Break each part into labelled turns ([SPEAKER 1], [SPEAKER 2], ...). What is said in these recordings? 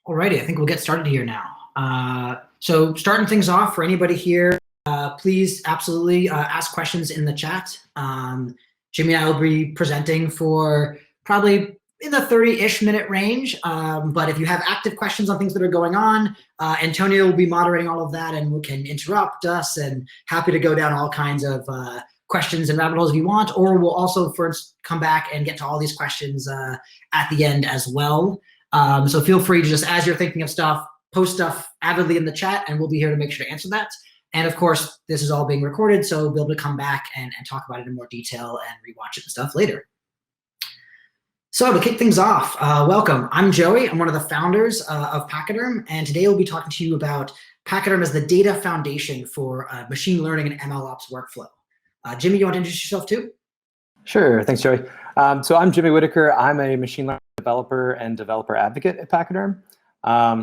[SPEAKER 1] Alrighty, I think we'll get started here now. So starting things off, for anybody here, please absolutely ask questions in the chat. Jimmy and I will be presenting for probably in the 30-ish minute range. But if you have active questions on things that are going on, Antonio will be moderating all of that and can interrupt us, and happy to go down all kinds of questions and rabbit holes if you want, or we'll also first come back and get to all these questions at the end as well. So feel free to just, as you're thinking of stuff, post stuff avidly in the chat, and we'll be here to make sure to answer that. And of course, this is all being recorded, so we'll be able to come back and talk about it in more detail and rewatch it and stuff later. So to kick things off, welcome. I'm Joey. I'm one of the founders of Pachyderm, and today we'll be talking to you about Pachyderm as the data foundation for machine learning and MLOps workflow. Jimmy, you want to introduce yourself too?
[SPEAKER 2] Sure. Thanks, Joey. So I'm Jimmy Whitaker. I'm a machine learning developer and developer advocate at Pachyderm,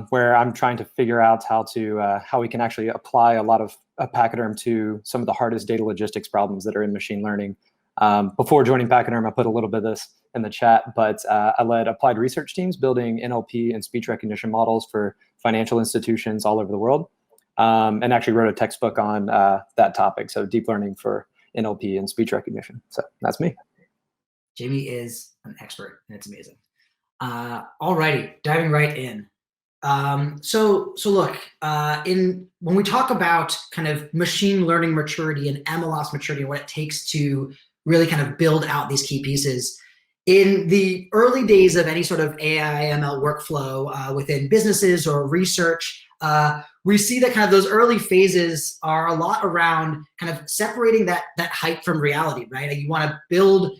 [SPEAKER 2] where I'm trying to figure out how we can actually apply a lot of Pachyderm to some of the hardest data logistics problems that are in machine learning. Before joining Pachyderm, I put a little bit of this in the chat, but I led applied research teams building NLP and speech recognition models for financial institutions all over the world, and actually wrote a textbook on that topic, so deep learning for NLP and speech recognition. So that's me.
[SPEAKER 1] Jamie is an expert, and it's amazing. Alrighty, diving right in. So look, when we talk about kind of machine learning maturity and MLOps maturity, what it takes to really kind of build out these key pieces, in the early days of any sort of AI ML workflow within businesses or research, we see that kind of those early phases are a lot around kind of separating that hype from reality, right? You want to build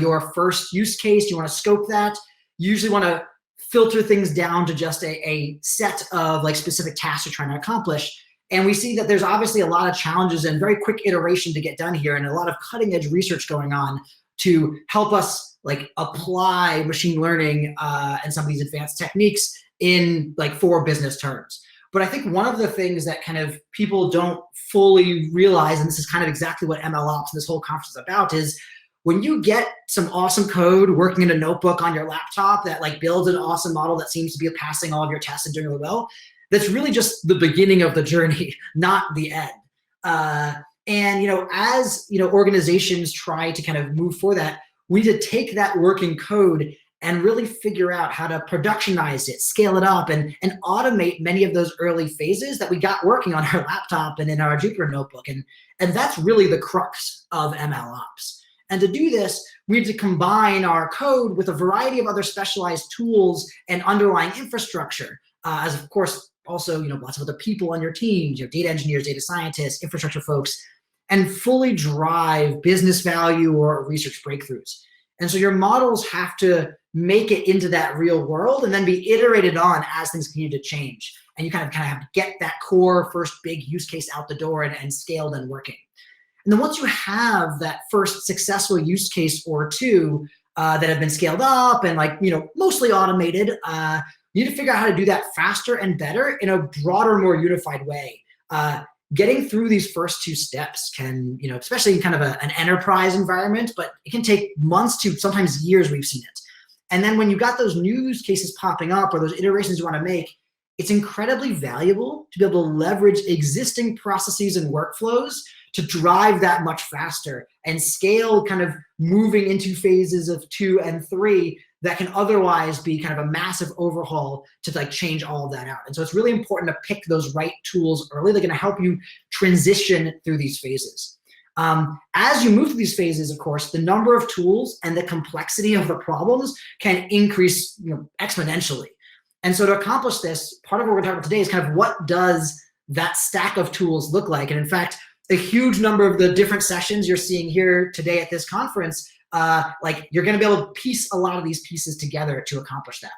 [SPEAKER 1] your first use case, you want to scope that, you usually want to filter things down to just a set of like specific tasks you're trying to accomplish. And we see that there's obviously a lot of challenges and very quick iteration to get done here, and a lot of cutting edge research going on to help us like apply machine learning and some of these advanced techniques in like for business terms. But I think one of the things that kind of people don't fully realize, and this is kind of exactly what MLOps and this whole conference is about, is when you get some awesome code working in a notebook on your laptop that like builds an awesome model that seems to be passing all of your tests and doing really well, that's really just the beginning of the journey, not the end. And as organizations try to kind of move for that, we need to take that working code and really figure out how to productionize it, scale it up, and automate many of those early phases that we got working on our laptop and in our Jupyter notebook. And that's really the crux of MLOps. And to do this, we need to combine our code with a variety of other specialized tools and underlying infrastructure, as of course also lots of other people on your teams, data engineers, data scientists, infrastructure folks, and fully drive business value or research breakthroughs. And so your models have to make it into that real world and then be iterated on as things continue to change. And you kind of have to get that core first big use case out the door and scaled and working. And then once you have that first successful use case or two that have been scaled up and mostly automated, you need to figure out how to do that faster and better in a broader, more unified way. Getting through these first two steps can, especially in kind of an enterprise environment, but it can take months to sometimes years, we've seen it. And then when you've got those new use cases popping up or those iterations you want to make, it's incredibly valuable to be able to leverage existing processes and workflows to drive that much faster and scale, kind of moving into phases of 2 and 3 that can otherwise be kind of a massive overhaul to like change all of that out. And so it's really important to pick those right tools early. They're going to help you transition through these phases. As you move through these phases, of course, the number of tools and the complexity of the problems can increase exponentially. And so to accomplish this, part of what we're talking about today is kind of what does that stack of tools look like? And in fact, a huge number of the different sessions you're seeing here today at this conference, you're going to be able to piece a lot of these pieces together to accomplish that.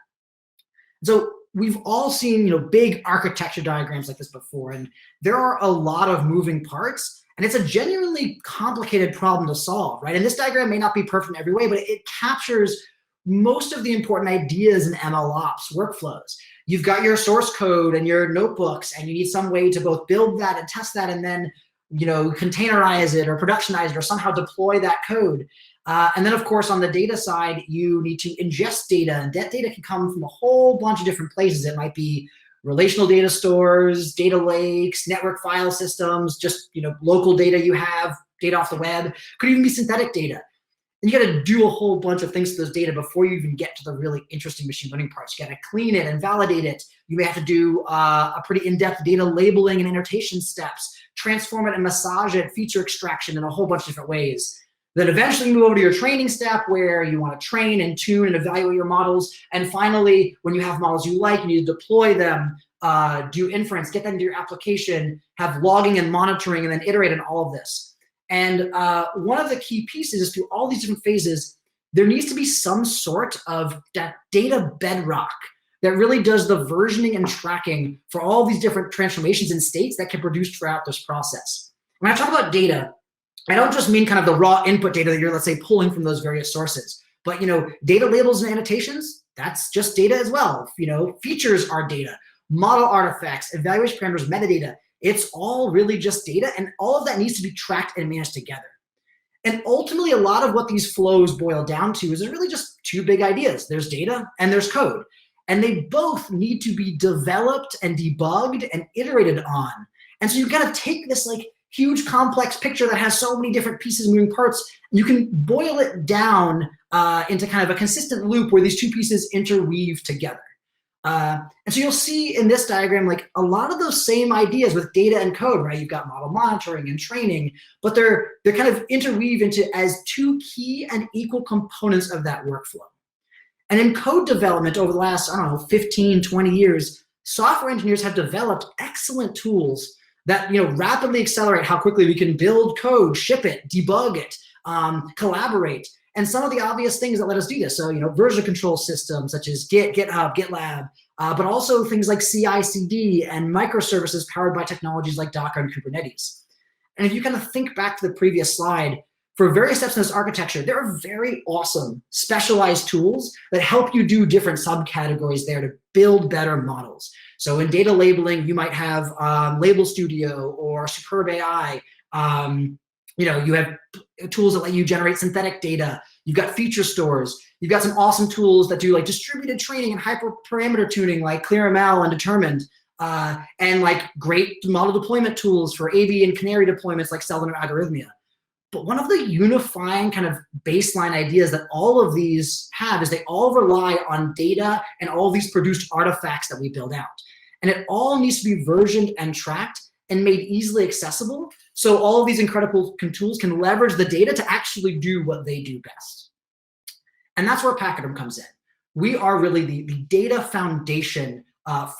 [SPEAKER 1] So we've all seen big architecture diagrams like this before, and there are a lot of moving parts, and it's a genuinely complicated problem to solve, right? And this diagram may not be perfect in every way, but it captures most of the important ideas in MLOps workflows. You've got your source code and your notebooks, and you need some way to both build that and test that and then containerize it or productionize it or somehow deploy that code. And then, of course, on the data side, you need to ingest data, and that data can come from a whole bunch of different places. It might be relational data stores, data lakes, network file systems, just local data you have, data off the web. Could even be synthetic data. And you got to do a whole bunch of things to those data before you even get to the really interesting machine learning parts. You got to clean it and validate it. You may have to do a pretty in-depth data labeling and annotation steps, transform it and massage it, feature extraction in a whole bunch of different ways. Then eventually you move over to your training step where you want to train and tune and evaluate your models. And finally, when you have models you like, you need to deploy them, do inference, get them into your application, have logging and monitoring, and then iterate on all of this. And one of the key pieces is through all these different phases, there needs to be some sort of that data bedrock that really does the versioning and tracking for all these different transformations and states that can produce throughout this process. When I talk about data, I don't just mean kind of the raw input data that you're, let's say, pulling from those various sources, but data labels and annotations, that's just data as well. Features are data, model artifacts, evaluation parameters, metadata. It's all really just data, and all of that needs to be tracked and managed together. And ultimately, a lot of what these flows boil down to is really just two big ideas. There's data and there's code. And they both need to be developed and debugged and iterated on. And so you've got to take this huge complex picture that has so many different pieces, moving parts. You can boil it down into kind of a consistent loop where these two pieces interweave together. And so you'll see in this diagram, a lot of those same ideas with data and code, right? You've got model monitoring and training, but they're kind of interweave into as two key and equal components of that workflow. And in code development over the last, 15, 20 years, software engineers have developed excellent tools that rapidly accelerate how quickly we can build code, ship it, debug it, collaborate. And some of the obvious things that let us do this. So, version control systems such as Git, GitHub, GitLab, but also things like CI/CD and microservices powered by technologies like Docker and Kubernetes. And if you kind of think back to the previous slide, for various steps in this architecture, there are very awesome specialized tools that help you do different subcategories there to build better models. So in data labeling, you might have Label Studio or Superb AI. You have tools that let you generate synthetic data. You've got feature stores. You've got some awesome tools that do distributed training and hyperparameter tuning like ClearML and Determined, and great model deployment tools for AV and Canary deployments like Selden or Algorithmia. But one of the unifying kind of baseline ideas that all of these have is they all rely on data and all these produced artifacts that we build out. And it all needs to be versioned and tracked and made easily accessible, so all of these incredible tools can leverage the data to actually do what they do best. And that's where Pachyderm comes in. We are really the data foundation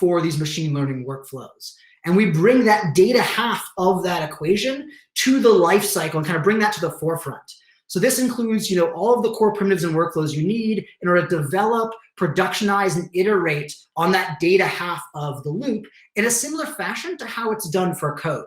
[SPEAKER 1] for these machine learning workflows. And we bring that data half of that equation to the life cycle and kind of bring that to the forefront. So this includes, all of the core primitives and workflows you need in order to develop, productionize, and iterate on that data half of the loop in a similar fashion to how it's done for code.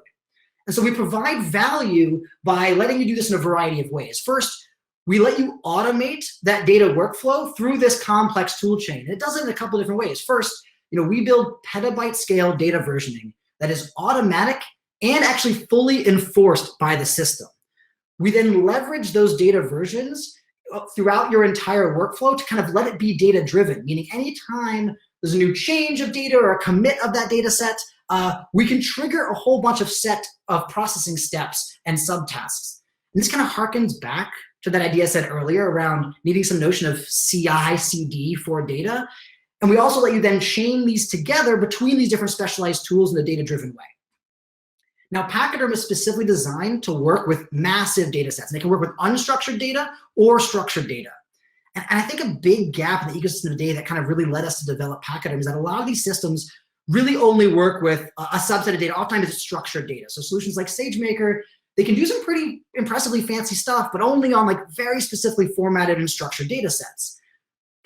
[SPEAKER 1] And so we provide value by letting you do this in a variety of ways. First, we let you automate that data workflow through this complex tool chain. And it does it in a couple different ways. First, we build petabyte scale data versioning that is automatic and actually fully enforced by the system. We then leverage those data versions throughout your entire workflow to kind of let it be data driven, meaning anytime there's a new change of data or a commit of that data set, we can trigger a whole bunch of set of processing steps and subtasks. And this kind of harkens back to that idea I said earlier around needing some notion of CI/CD for data. And we also let you then chain these together between these different specialized tools in a data-driven way. Now, Pachyderm is specifically designed to work with massive data sets. And they can work with unstructured data or structured data. And I think a big gap in the ecosystem today that kind of really led us to develop Pachyderm is that a lot of these systems really only work with a subset of data. Oftentimes it's structured data. So solutions like SageMaker, they can do some pretty impressively fancy stuff, but only on very specifically formatted and structured data sets.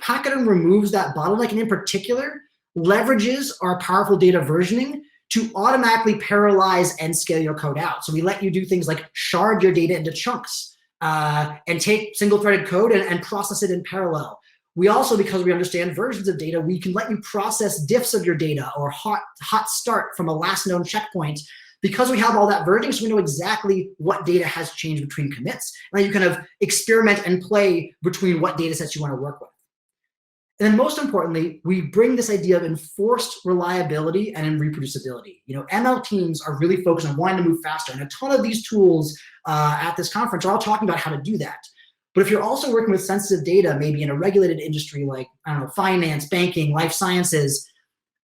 [SPEAKER 1] Pachyderm removes that bottleneck and in particular leverages our powerful data versioning to automatically parallelize and scale your code out. So we let you do things like shard your data into chunks and take single-threaded code and process it in parallel. We also, because we understand versions of data, we can let you process diffs of your data or hot start from a last known checkpoint because we have all that versioning, so we know exactly what data has changed between commits. And then you kind of experiment and play between what data sets you want to work with. And then most importantly, we bring this idea of enforced reliability and reproducibility. ML teams are really focused on wanting to move faster, and a ton of these tools at this conference are all talking about how to do that. But if you're also working with sensitive data, maybe in a regulated industry like, I don't know, finance, banking, life sciences,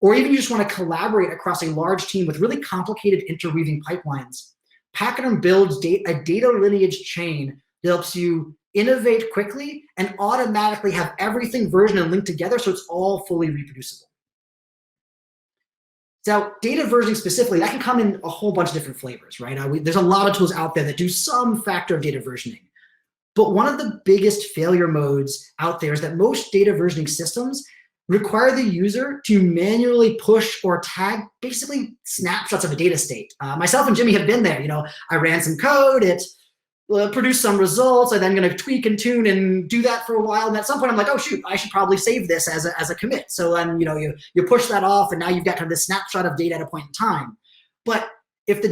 [SPEAKER 1] or even you just want to collaborate across a large team with really complicated interweaving pipelines, Pachyderm builds a data lineage chain that helps you innovate quickly and automatically have everything versioned and linked together so it's all fully reproducible. So data versioning specifically, that can come in a whole bunch of different flavors, right? There's a lot of tools out there that do some factor of data versioning. But one of the biggest failure modes out there is that most data versioning systems require the user to manually push or tag basically snapshots of a data state. Myself and Jimmy have been there. I ran some code, it produced some results. I'm then going to tweak and tune and do that for a while. And at some point, I'm like, oh shoot, I should probably save this as a commit. So then you push that off, and now you've got kind of this snapshot of data at a point in time. But if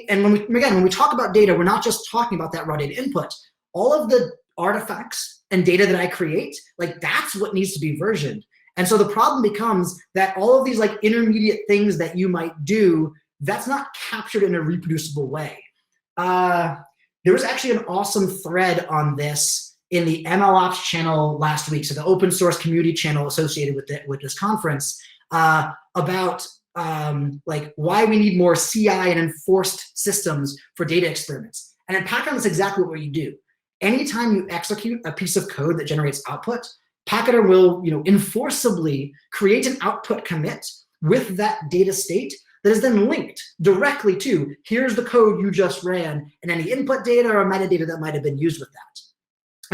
[SPEAKER 1] when we talk about data, we're not just talking about that raw data input. All of the artifacts and data that I create, that's what needs to be versioned. And so the problem becomes that all of these intermediate things that you might do, that's not captured in a reproducible way. There was actually an awesome thread on this in the MLOps channel last week, so the open source community channel associated with this conference, about why we need more CI and enforced systems for data experiments. And in Pachyderm, that's exactly what you do. Anytime you execute a piece of code that generates output, Pachyderm will enforceably create an output commit with that data state that is then linked directly to, here's the code you just ran, and any input data or metadata that might have been used with that.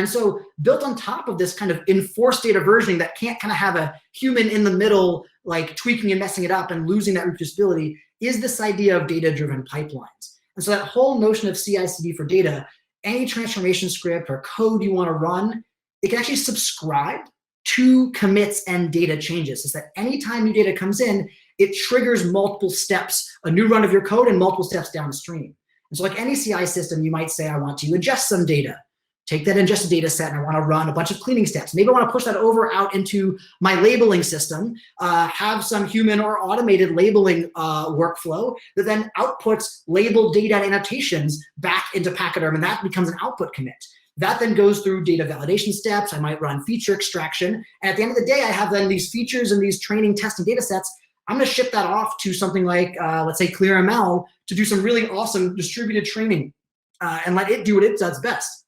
[SPEAKER 1] And so built on top of this kind of enforced data versioning that can't kind of have a human in the middle, tweaking and messing it up and losing that reproducibility, is this idea of data-driven pipelines. And so that whole notion of CI/CD for data, any transformation script or code you want to run, it can actually subscribe to commits and data changes. It's that anytime new data comes in, it triggers multiple steps, a new run of your code and multiple steps downstream. And so like any CI system, you might say, I want to ingest some data. Take that ingested data set and I want to run a bunch of cleaning steps. Maybe I want to push that over out into my labeling system, have some human or automated labeling workflow that then outputs labeled data and annotations back into Pachyderm, and that becomes an output commit. That then goes through data validation steps. I might run feature extraction. And at the end of the day, I have then these features and these training testing data sets. I'm going to ship that off to something like, let's say, ClearML to do some really awesome distributed training and let it do what it does best.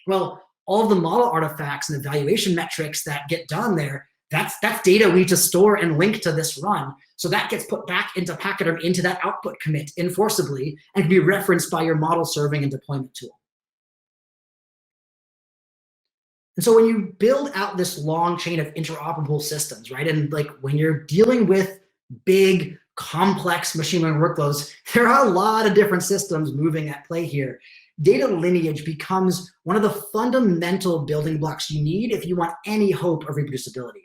[SPEAKER 1] Well, all of the model artifacts and evaluation metrics that get done there, that's data we need to store and link to this run. So that gets put back into Pachyderm, into that output commit enforceably, and can be referenced by your model serving and deployment tool. And so when you build out this long chain of interoperable systems, right, and like when you're dealing with big, complex machine learning workloads, there are a lot of different systems moving at play here. Data lineage becomes one of the fundamental building blocks you need if you want any hope of reproducibility.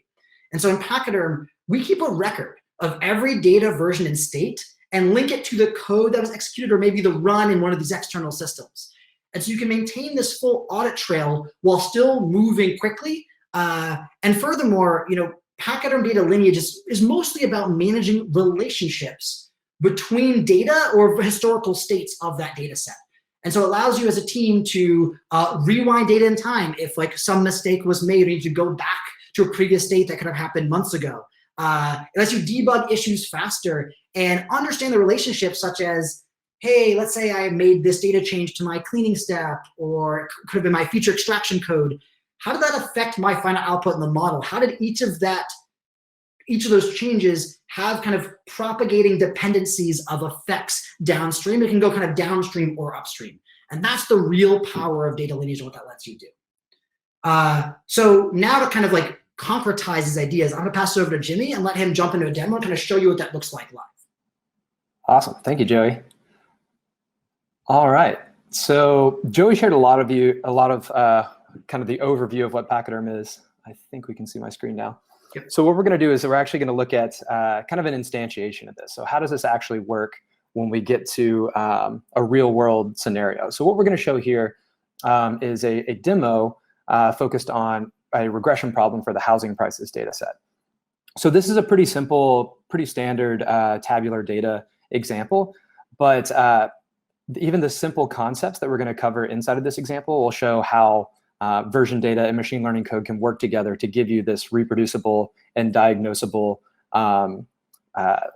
[SPEAKER 1] And so in Pachyderm, we keep a record of every data version and state and link it to the code that was executed or maybe the run in one of these external systems. And so you can maintain this full audit trail while still moving quickly. And furthermore, Pachyderm data lineage is mostly about managing relationships between data or historical states of that data set. And so it allows you as a team to rewind data in time if like some mistake was made or you need to go back to a previous state that could have happened months ago. It lets you debug issues faster and understand the relationships, such as, hey, let's say I made this data change to my cleaning step, or it could have been my feature extraction code. How did that affect my final output in the model? How did each of those changes have kind of propagating dependencies of effects downstream? It can go kind of downstream or upstream. And that's the real power of data lineage and what that lets you do. So now to kind of like concretize these ideas, I'm gonna pass it over to Jimmy and let him jump into a demo and kind of show you what that looks like live.
[SPEAKER 2] Awesome, thank you, Joey. All right, so Joey shared a lot of kind of the overview of what Pachyderm is. I think we can see my screen now. Yep. So what we're going to do is we're actually going to look at kind of an instantiation of this. So how does this actually work when we get to a real world scenario. So what we're going to show here is a demo focused on a regression problem for the housing prices data set. So this is a pretty simple, pretty standard tabular data example, but even the simple concepts that we're going to cover inside of this example will show how version data and machine learning code can work together to give you this reproducible and diagnosable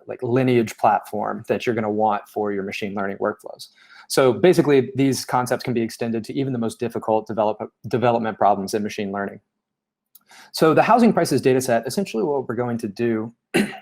[SPEAKER 2] like lineage platform that you're going to want for your machine learning workflows. So basically, these concepts can be extended to even the most difficult development problems in machine learning. So the housing prices data set, essentially what we're going to do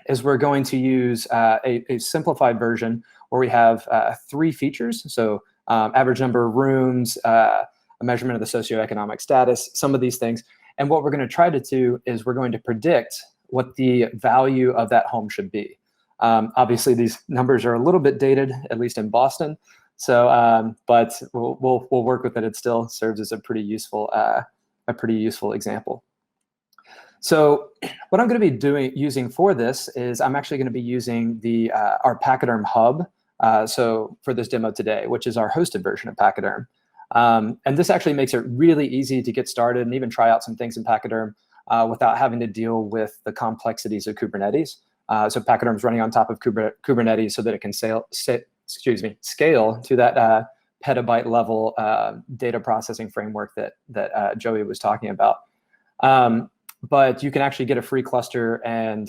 [SPEAKER 2] is we're going to use a simplified version where we have 3 features. So average number of rooms, a measurement of the socioeconomic status, some of these things. And what we're going to try to do is we're going to predict what the value of that home should be. Obviously, these numbers are a little bit dated, at least in Boston. So, but we'll work with it. It still serves as a pretty useful example. So what I'm going to be using for this is I'm actually going to be using our Pachyderm hub. So for this demo today, which is our hosted version of Pachyderm. And this actually makes it really easy to get started and even try out some things in Pachyderm without having to deal with the complexities of Kubernetes. So Pachyderm is running on top of Kubernetes so that it can scale to that petabyte level data processing framework that Joey was talking about. But you can actually get a free cluster and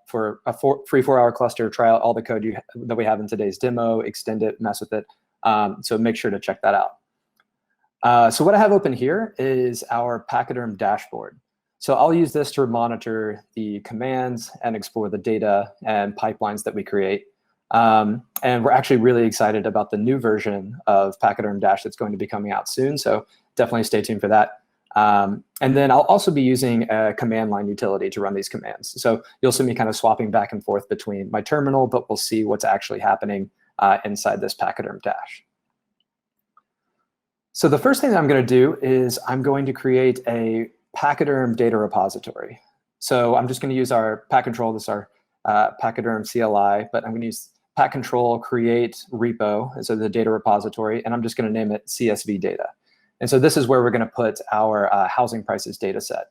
[SPEAKER 2] for a free 4-hour cluster, try out all the code that we have in today's demo, extend it, mess with it. So make sure to check that out. So what I have open here is our Pachyderm dashboard. So I'll use this to monitor the commands and explore the data and pipelines that we create. And we're actually really excited about the new version of Pachyderm Dash that's going to be coming out soon. So definitely stay tuned for that. And then I'll also be using a command line utility to run these commands. So you'll see me kind of swapping back and forth between my terminal, but we'll see what's actually happening inside this Pachyderm Dash. So the first thing that I'm going to do is I'm going to create a Pachyderm data repository. So I'm just going to use our pack control. This is our Pachyderm CLI, but I'm going to use pack control create repo, so the data repository, and I'm just going to name it CSV data. And so this is where we're going to put our housing prices data set.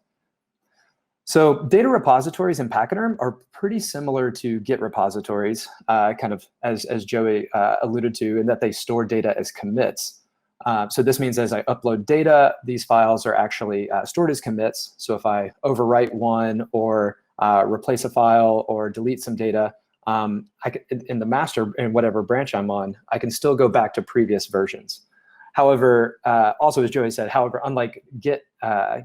[SPEAKER 2] So data repositories in Pachyderm are pretty similar to Git repositories, kind of as Joey alluded to, in that they store data as commits. So this means as I upload data, these files are actually stored as commits. So if I overwrite one or replace a file or delete some data, in the master, in whatever branch I'm on, I can still go back to previous versions. However, also as Joey said, however, unlike Git,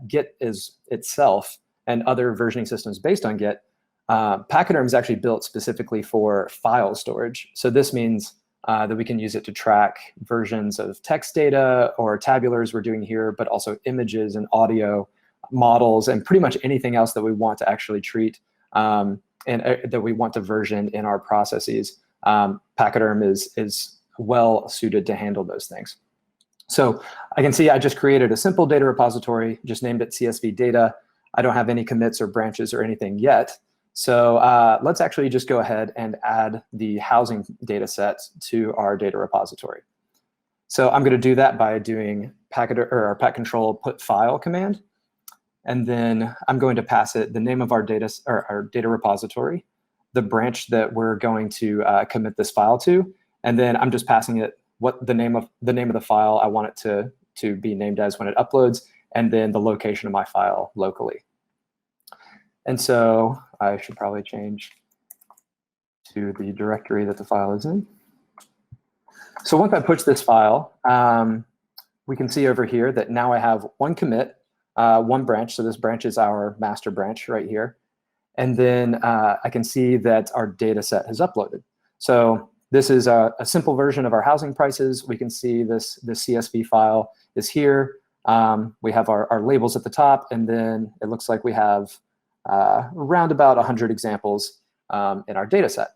[SPEAKER 2] Git is itself and other versioning systems based on Git, Pachyderm is actually built specifically for file storage. So this means that we can use it to track versions of text data or tabulars we're doing here, but also images and audio models and pretty much anything else that we want to actually treat and that we want to version in our processes. Pachyderm is well suited to handle those things. So I can see I just created a simple data repository, just named it CSV data. I don't have any commits or branches or anything yet. So let's actually just go ahead and add the housing data set to our data repository. So I'm going to do that by doing pack control put file command. And then I'm going to pass it the name of our data repository, the branch that we're going to commit this file to, and then I'm just passing it what the name of the file I want it to be named as when it uploads, and then the location of my file locally. And so I should probably change to the directory that the file is in. So once I push this file, we can see over here that now I have one commit, one branch. So this branch is our master branch right here. And then I can see that our data set has uploaded. So this is a simple version of our housing prices. We can see this CSV file is here. We have our labels at the top, and then it looks like we have around about 100 examples in our data set.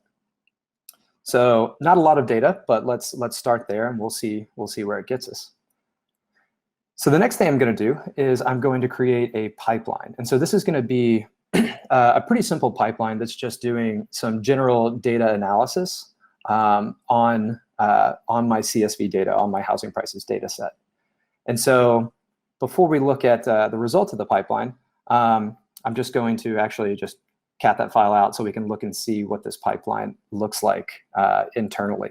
[SPEAKER 2] So not a lot of data, but let's start there, and we'll see where it gets us. So the next thing I'm going to do is I'm going to create a pipeline. And so this is going to be a pretty simple pipeline that's just doing some general data analysis on my CSV data, on my housing prices data set. And so before we look at the results of the pipeline, I'm just going to actually just cat that file out so we can look and see what this pipeline looks like internally.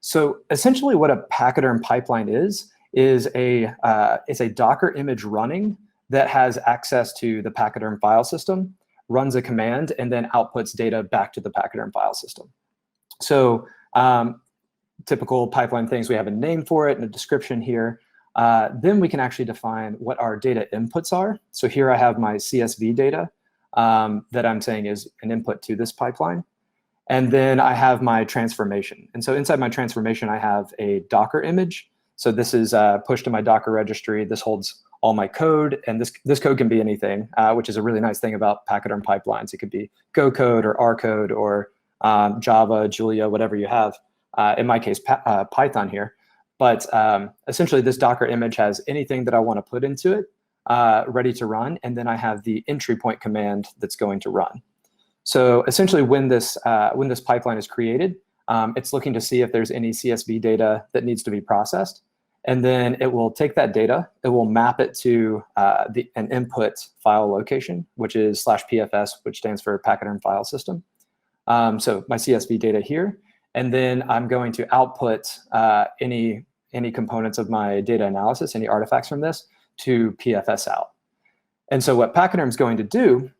[SPEAKER 2] So essentially what a Pachyderm pipeline is it's a Docker image running that has access to the Pachyderm file system, runs a command, and then outputs data back to the Pachyderm file system. So typical pipeline things, we have a name for it and a description here. Then we can actually define what our data inputs are. So here I have my CSV data that I'm saying is an input to this pipeline. And then I have my transformation. And so inside my transformation, I have a Docker image. So this is pushed to my Docker registry. This holds all my code. And this code can be anything, which is a really nice thing about Pachyderm pipelines. It could be Go code or R code or Java, Julia, whatever you have. In my case, Python here. But essentially, this Docker image has anything that I want to put into it ready to run. And then I have the entry point command that's going to run. So essentially, when this pipeline is created, it's looking to see if there's any CSV data that needs to be processed. And then it will take that data, it will map it to an input file location, which is /PFS, which stands for Pachyderm File System. So my CSV data here. And then I'm going to output any components of my data analysis, any artifacts from this, to PFS out. And so what Pachyderm is going to do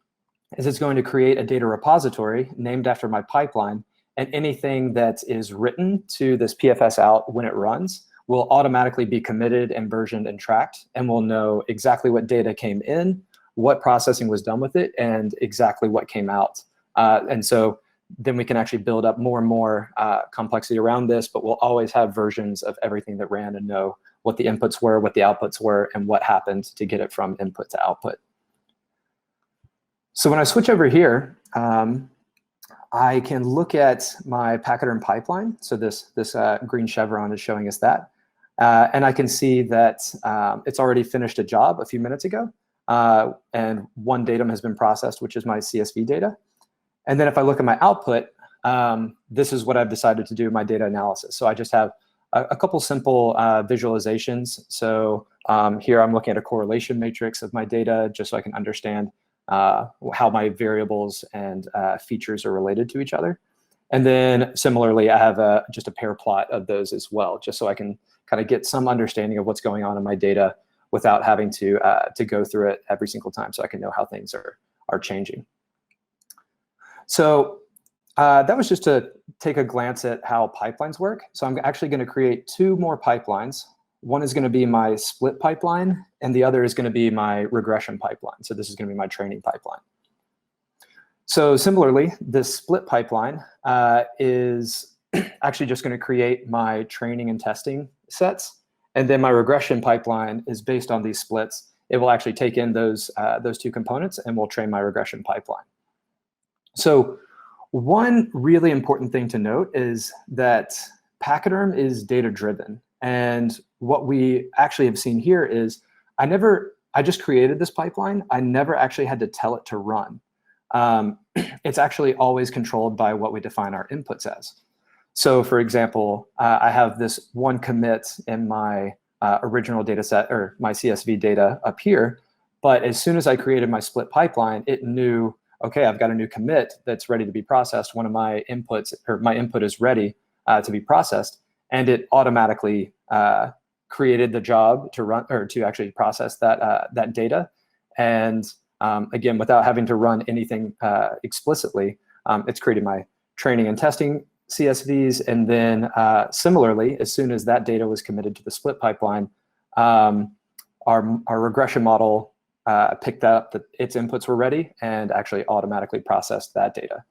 [SPEAKER 2] is it's going to create a data repository named after my pipeline, and anything that is written to this PFS out when it runs will automatically be committed and versioned and tracked, and we'll know exactly what data came in, what processing was done with it, and exactly what came out. And so then we can actually build up more and more complexity around this, but we'll always have versions of everything that ran and know what the inputs were, what the outputs were, and what happened to get it from input to output. So when I switch over here, I can look at my Pachyderm pipeline. So this green chevron is showing us that. And I can see that it's already finished a job a few minutes ago. And one datum has been processed, which is my CSV data. And then if I look at my output, this is what I've decided to do in my data analysis. So I just have a couple simple visualizations. So here I'm looking at a correlation matrix of my data just so I can understand how my variables and features are related to each other. And then similarly, I have just a pair plot of those as well, just so I can kind of get some understanding of what's going on in my data without having to go through it every single time, so I can know how things are changing. So that was just to take a glance at how pipelines work. So I'm actually going to create two more pipelines. One is going to be my split pipeline, and the other is going to be my regression pipeline. So this is going to be my training pipeline. So similarly, this split pipeline is actually just going to create my training and testing sets. And then my regression pipeline is based on these splits. It will actually take in those two components and will train my regression pipeline. So one really important thing to note is that Pachyderm is data-driven. And what we actually have seen here is I just created this pipeline. I never actually had to tell it to run. It's actually always controlled by what we define our inputs as. So for example, I have this one commit in my original data set, or my CSV data up here. But as soon as I created my split pipeline, it knew, okay, I've got a new commit that's ready to be processed. One of my inputs, or my input is ready to be processed. And it automatically created the job to run, or to actually process that data. And again, without having to run anything explicitly, it's created my training and testing CSVs. And then similarly, as soon as that data was committed to the split pipeline, our regression model picked up that its inputs were ready and actually automatically processed that data.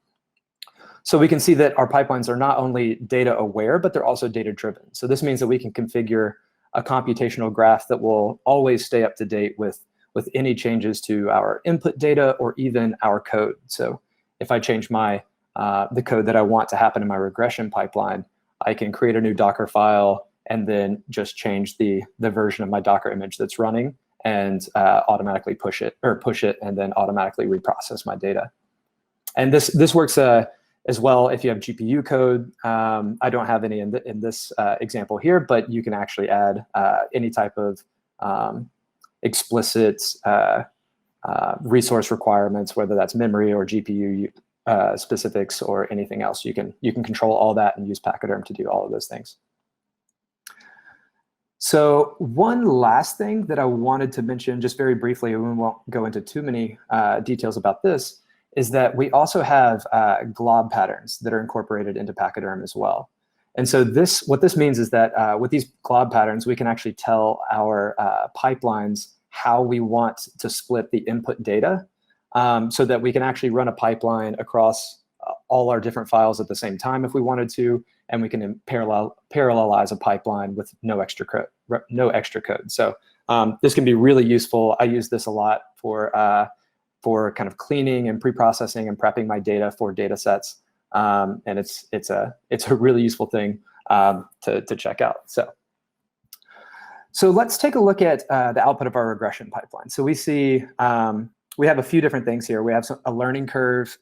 [SPEAKER 2] So we can see that our pipelines are not only data aware, but they're also data driven. So this means that we can configure a computational graph that will always stay up to date with any changes to our input data or even our code. So if I change the code that I want to happen in my regression pipeline, I can create a new Docker file and then just change the version of my Docker image that's running and automatically push it and then automatically reprocess my data. And this works As well, if you have GPU code, I don't have any in this example here, but you can actually add any type of explicit resource requirements, whether that's memory or GPU specifics or anything else. You can control all that and use Pachyderm to do all of those things. So one last thing that I wanted to mention just very briefly, and we won't go into too many details about this, is that we also have glob patterns that are incorporated into Pachyderm as well. And so what this means is that with these glob patterns, we can actually tell our pipelines how we want to split the input data, so that we can actually run a pipeline across all our different files at the same time if we wanted to, and we can parallelize a pipeline with no extra code. So this can be really useful. I use this a lot for kind of cleaning and pre-processing and prepping my data for data sets. And it's a really useful thing to check out. So let's take a look at the output of our regression pipeline. So we see we have a few different things here. We have a learning curve,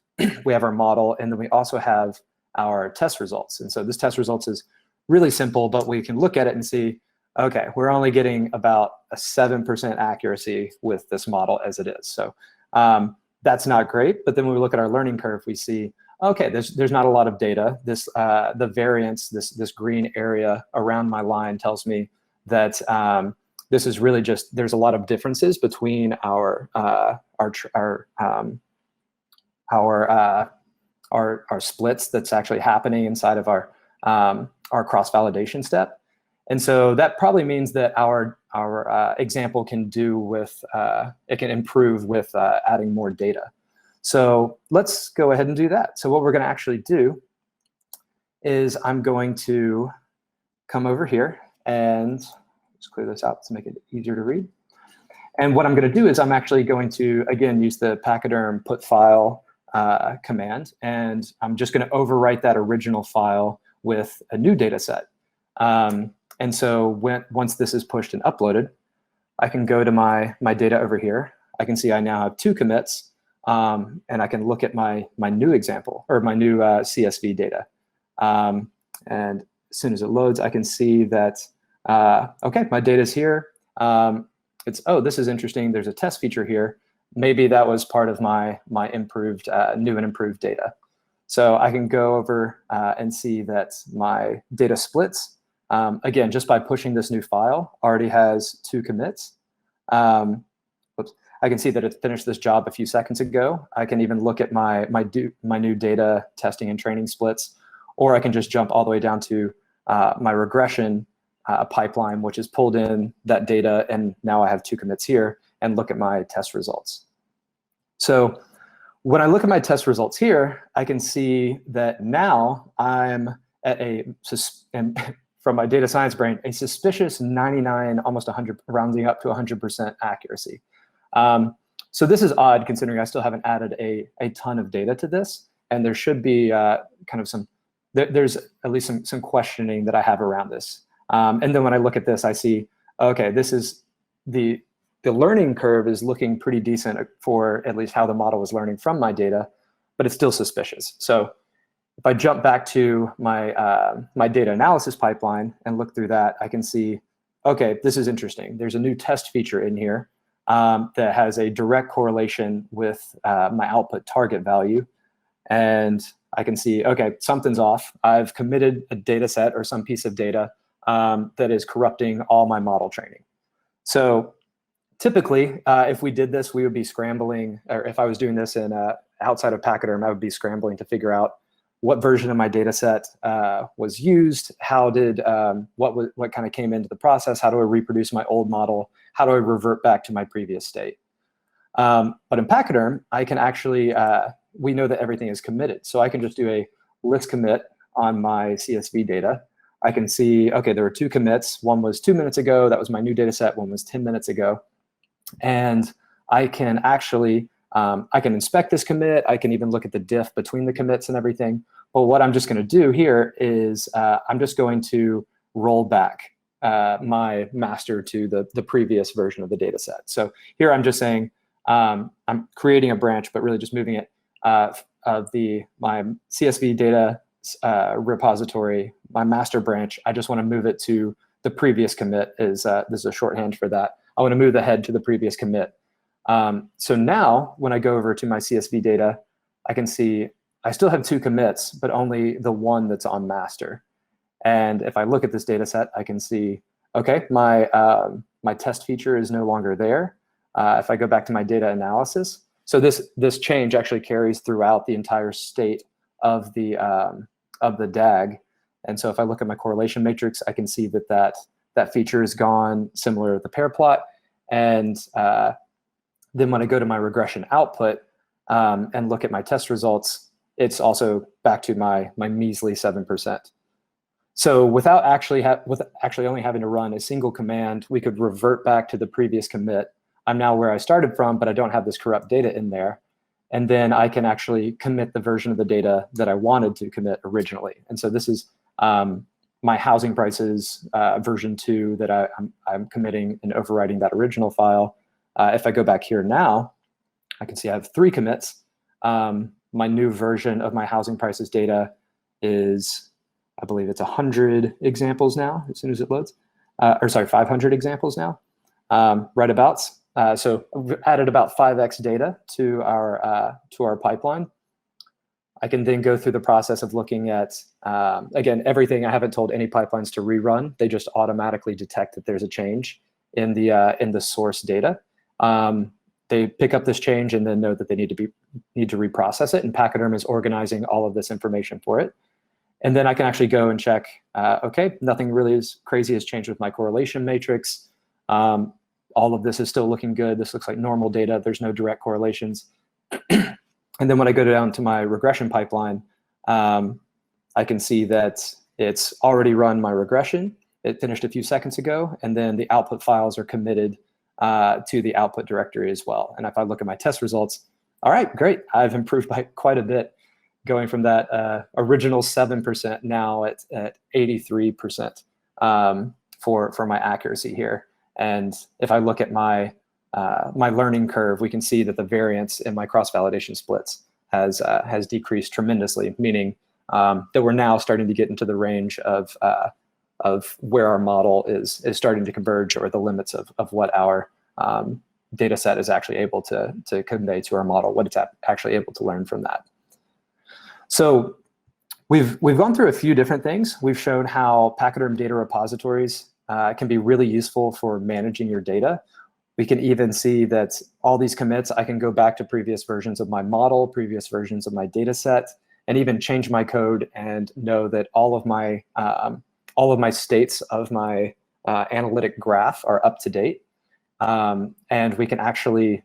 [SPEAKER 2] we have our model, and then we also have our test results. And so this test results is really simple, but we can look at it and see, okay, we're only getting about a 7% accuracy with this model as it is. So that's not great. But then when we look at our learning curve, we see, okay, there's not a lot of data. The variance, this green area around my line tells me that this is really just, there's a lot of differences between our splits that's actually happening inside of our cross-validation step. And so that probably means that our example can do with, it can improve with adding more data. So let's go ahead and do that. So what we're going to actually do is I'm going to come over here and just clear this out to make it easier to read. And what I'm going to do is I'm actually going to, again, use the Pachyderm put file command, and I'm just going to overwrite that original file with a new data set. And so once this is pushed and uploaded, I can go to my data over here. I can see I now have 2 commits, and I can look at my new example, or my new CSV data. And as soon as it loads, I can see that, okay, my data's here. Oh, this is interesting. There's a test feature here. Maybe that was part of my improved, new and improved data. So I can go over and see that my data splits, again, just by pushing this new file, already has 2 commits. Oops. I can see that it finished this job a few seconds ago. I can even look at my new data testing and training splits, or I can just jump all the way down to my regression pipeline, which has pulled in that data, and now I have 2 commits here, and look at my test results. So when I look at my test results here, I can see that now I'm at and from my data science brain, a suspicious 99, almost 100, rounding up to 100% accuracy. So this is odd, considering I still haven't added a ton of data to this, and there should be kind of there's at least some questioning that I have around this. And then when I look at this, I see, okay, this is the learning curve is looking pretty decent for at least how the model was learning from my data, but it's still suspicious. So if I jump back to my data analysis pipeline and look through that, I can see, okay, this is interesting. There's a new test feature in here that has a direct correlation with my output target value. And I can see, okay, something's off. I've committed a data set or some piece of data that is corrupting all my model training. So typically, if we did this, we would be scrambling, or if I was doing this in outside of Pachyderm, I would be scrambling to figure out what version of my data set was used, how did, what kind of came into the process, how do I reproduce my old model, how do I revert back to my previous state. But in Pachyderm, I can actually, we know that everything is committed. So I can just do a list commit on my CSV data. I can see, okay, there were 2 commits. One was 2 minutes ago. That was my new data set. One was 10 minutes ago. And I can actually, I can inspect this commit. I can even look at the diff between the commits and everything. But what I'm just going to do here is I'm just going to roll back my master to the previous version of the data set. So here I'm just saying I'm creating a branch, but really just moving it of my CSV data repository, my master branch, I just want to move it to the previous commit. This is a shorthand for that. I want to move the head to the previous commit. So now when I go over to my CSV data, I can see I still have 2 commits, but only the one that's on master. And if I look at this data set, I can see, okay, my test feature is no longer there. If I go back to my data analysis, so this change actually carries throughout the entire state of the DAG. And so if I look at my correlation matrix, I can see that feature is gone, similar to the pair plot. And then when I go to my regression output and look at my test results, it's also back to my measly 7%. So without actually only having to run a single command, we could revert back to the previous commit. I'm now where I started from, but I don't have this corrupt data in there. And then I can actually commit the version of the data that I wanted to commit originally. And so this is my housing prices version 2 that I'm committing and overwriting that original file. If I go back here now, I can see I have 3 commits. My new version of my housing prices data is, I believe it's 100 examples now, as soon as it loads. Or sorry, 500 examples now, right abouts. So we've added about 5x data to our pipeline. I can then go through the process of looking at, again, everything. I haven't told any pipelines to rerun. They just automatically detect that there's a change in the source data. They pick up this change and then know that they need to reprocess it. And Pachyderm is organizing all of this information for it. And then I can actually go and check, okay, nothing really as crazy has changed with my correlation matrix. All of this is still looking good. This looks like normal data. There's no direct correlations. And then when I go down to my regression pipeline, I can see that it's already run my regression. It finished a few seconds ago. And then the output files are committed to the output directory as well. And if I look at my test results, all right, great. I've improved by quite a bit, going from that original 7% now at 83% for my accuracy here. And if I look at my learning curve, we can see that the variance in my cross-validation splits has decreased tremendously, meaning that we're now starting to get into the range of where our model is starting to converge, or the limits of what our data set is actually able to convey to our model, what it's actually able to learn from that. So we've gone through a few different things. We've showed how Pachyderm data repositories can be really useful for managing your data. We can even see that all these commits, I can go back to previous versions of my model, previous versions of my data set, and even change my code and know that all of my states of my analytic graph are up to date. And we can actually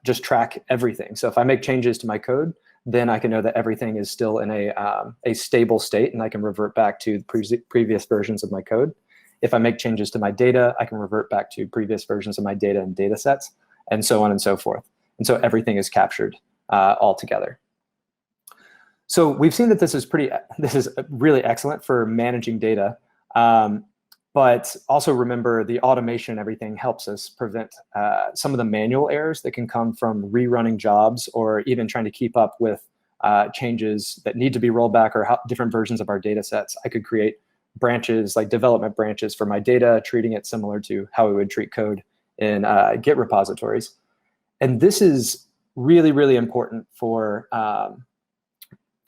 [SPEAKER 2] just track everything. So if I make changes to my code, then I can know that everything is still in a stable state, and I can revert back to previous versions of my code. If I make changes to my data, I can revert back to previous versions of my data and data sets, and so on and so forth. And so everything is captured all together. So we've seen that this is really excellent for managing data. But also remember, the automation and everything helps us prevent some of the manual errors that can come from rerunning jobs, or even trying to keep up with changes that need to be rolled back, or different versions of our data sets. I could create branches, like development branches for my data, treating it similar to how we would treat code in Git repositories. And this is really, really important for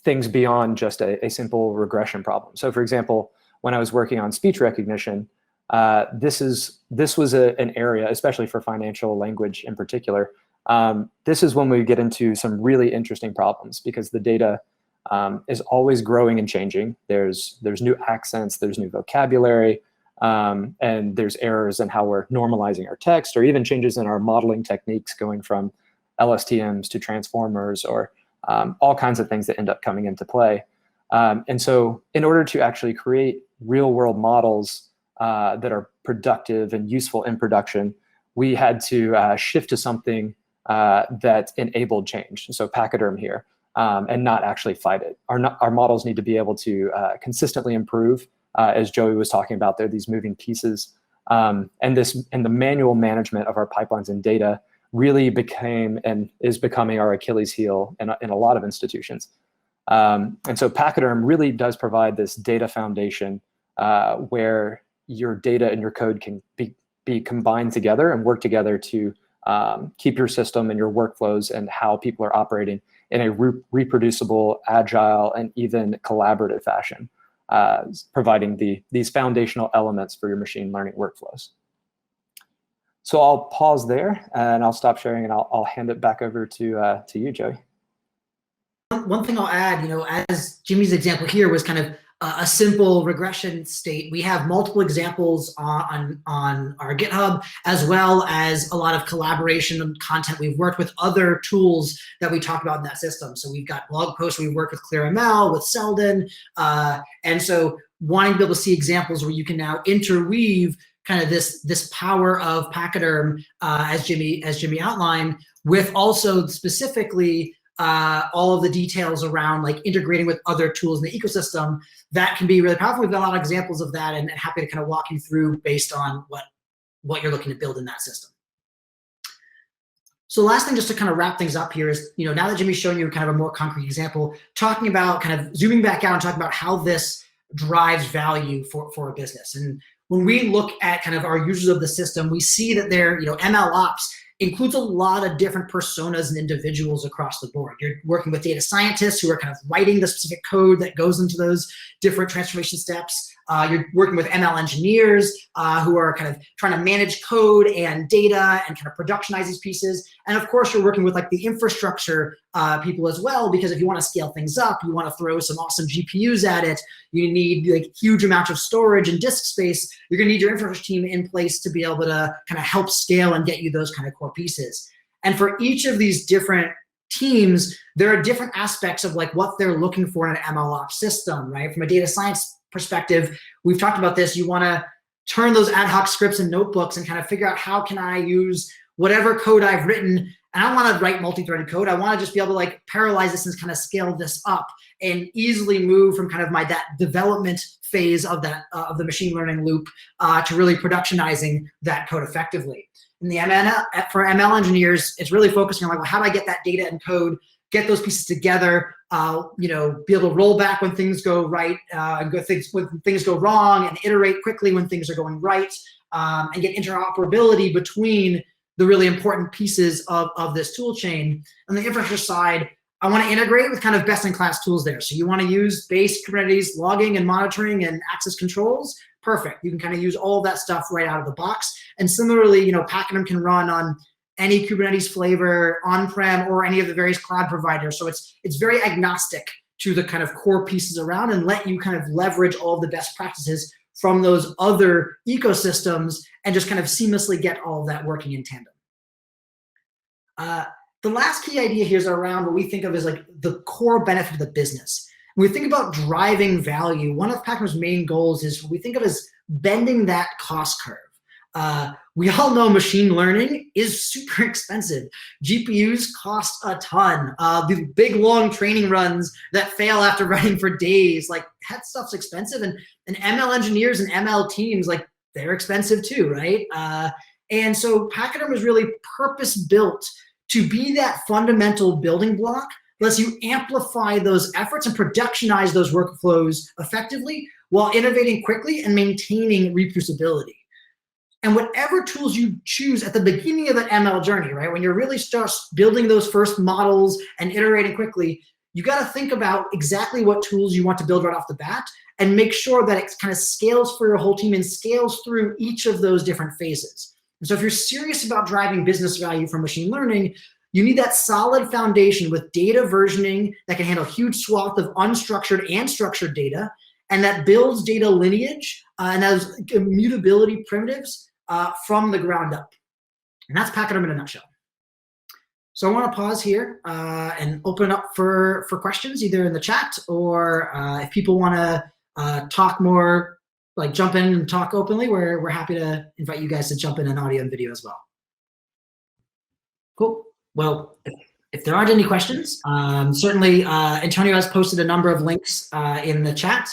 [SPEAKER 2] things beyond just a simple regression problem. So for example, when I was working on speech recognition, this was an area, especially for financial language in particular. This is when we get into some really interesting problems, because the data is always growing and changing. There's new accents, there's new vocabulary, and there's errors in how we're normalizing our text, or even changes in our modeling techniques, going from LSTMs to transformers, or all kinds of things that end up coming into play. And so in order to actually create real world models that are productive and useful in production, we had to shift to something that enabled change. So Pachyderm here, and not actually fight it. Our models need to be able to consistently improve. As Joey was talking about, there are these moving pieces. And the manual management of our pipelines and data really became and is becoming our Achilles heel in a lot of institutions. And so Pachyderm really does provide this data foundation where your data and your code can be combined together and work together to keep your system and your workflows and how people are operating in a reproducible, agile, and even collaborative fashion, providing these foundational elements for your machine learning workflows. So I'll pause there and I'll stop sharing and I'll hand it back over to you, Joey.
[SPEAKER 1] One thing I'll add, you know, as Jimmy's example here was kind of a simple regression state, we have multiple examples on our GitHub, as well as a lot of collaboration and content. We've worked with other tools that we talked about in that system. So we've got blog posts, we've worked with ClearML, with Selden, and so wanting to be able to see examples where you can now interweave kind of this power of Pachyderm, as Jimmy outlined, with also specifically all of the details around like integrating with other tools in the ecosystem. That can be really powerful. We've got a lot of examples of that, and happy to kind of walk you through based on what you're looking to build in that system. So the last thing, just to kind of wrap things up here, is, you know, now that Jimmy's shown you kind of a more concrete example, talking about kind of zooming back out and talking about how this drives value for a business. And when we look at kind of our users of the system, we see that they're, you know, MLOps includes a lot of different personas and individuals across the board. You're working with data scientists who are kind of writing the specific code that goes into those different transformation steps. You're working with ML engineers who are kind of trying to manage code and data and kind of productionize these pieces. And of course, you're working with like the infrastructure people as well, because if you want to scale things up, you want to throw some awesome GPUs at it, you need like huge amounts of storage and disk space, you're going to need your infrastructure team in place to be able to kind of help scale and get you those kind of core pieces. And for each of these different teams, there are different aspects of like what they're looking for in an MLOps system, right? From a data science perspective, we've talked about this, you want to turn those ad hoc scripts and notebooks and kind of figure out how can I use whatever code I've written, and I don't want to write multi-threaded code, I want to just be able to like parallelize this and kind of scale this up and easily move from kind of that development phase of that of the machine learning loop to really productionizing that code effectively. In the for ML engineers, it's really focusing on like, well, how do I get that data and code, get those pieces together, you know, be able to roll back when things go right, and when things go wrong, and iterate quickly when things are going right, and get interoperability between the really important pieces of this tool chain. On the infrastructure side, I want to integrate with kind of best-in-class tools there. So you want to use base Kubernetes logging and monitoring and access controls. Perfect. You can kind of use all of that stuff right out of the box. And similarly, you know, Pachyderm can run on any Kubernetes flavor, on-prem, or any of the various cloud providers. So it's very agnostic to the kind of core pieces around, and let you kind of leverage all of the best practices from those other ecosystems and just kind of seamlessly get all of that working in tandem. The last key idea here is around what we think of as like the core benefit of the business. When we think about driving value, one of Pachyderm's main goals is what we think of as bending that cost curve. We all know machine learning is super expensive. GPUs cost a ton. The big long training runs that fail after running for days, like that stuff's expensive. And ML engineers and ML teams, like they're expensive too, right? And so Pachyderm was really purpose-built to be that fundamental building block, lets you amplify those efforts and productionize those workflows effectively while innovating quickly and maintaining reproducibility. And whatever tools you choose at the beginning of that ML journey, right, when you're really start building those first models and iterating quickly, you got to think about exactly what tools you want to build right off the bat and make sure that it kind of scales for your whole team and scales through each of those different phases. And so if you're serious about driving business value from machine learning, you need that solid foundation with data versioning that can handle huge swath of unstructured and structured data, and that builds data lineage and has immutability primitives from the ground up. And that's Pachyderm in a nutshell. So I want to pause here and open up for questions, either in the chat or if people want to talk more, like jump in and talk openly, we're happy to invite you guys to jump in audio and video as well. Cool. Well, if there aren't any questions, certainly Antonio has posted a number of links in the chat.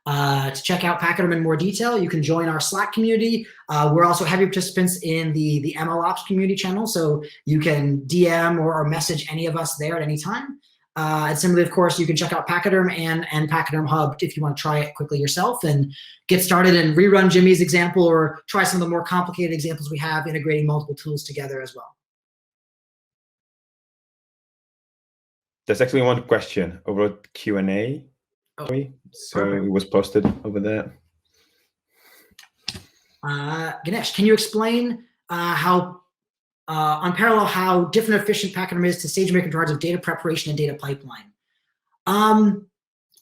[SPEAKER 1] To check out Pachyderm in more detail, you can join our Slack community. We're also heavy participants in the MLOps community channel, so you can DM or message any of us there at any time. And similarly, of course, you can check out Pachyderm and Pachyderm Hub if you want to try it quickly yourself and get started and rerun Jimmy's example or try some of the more complicated examples we have integrating multiple tools together as well.
[SPEAKER 3] There's actually one question over Q&A.
[SPEAKER 1] Oh,
[SPEAKER 3] so
[SPEAKER 1] perfect.
[SPEAKER 3] it was posted over there.
[SPEAKER 1] Ganesh, can you explain how on parallel how different efficient Pachyderm is to SageMaker in regards of data preparation and data pipeline?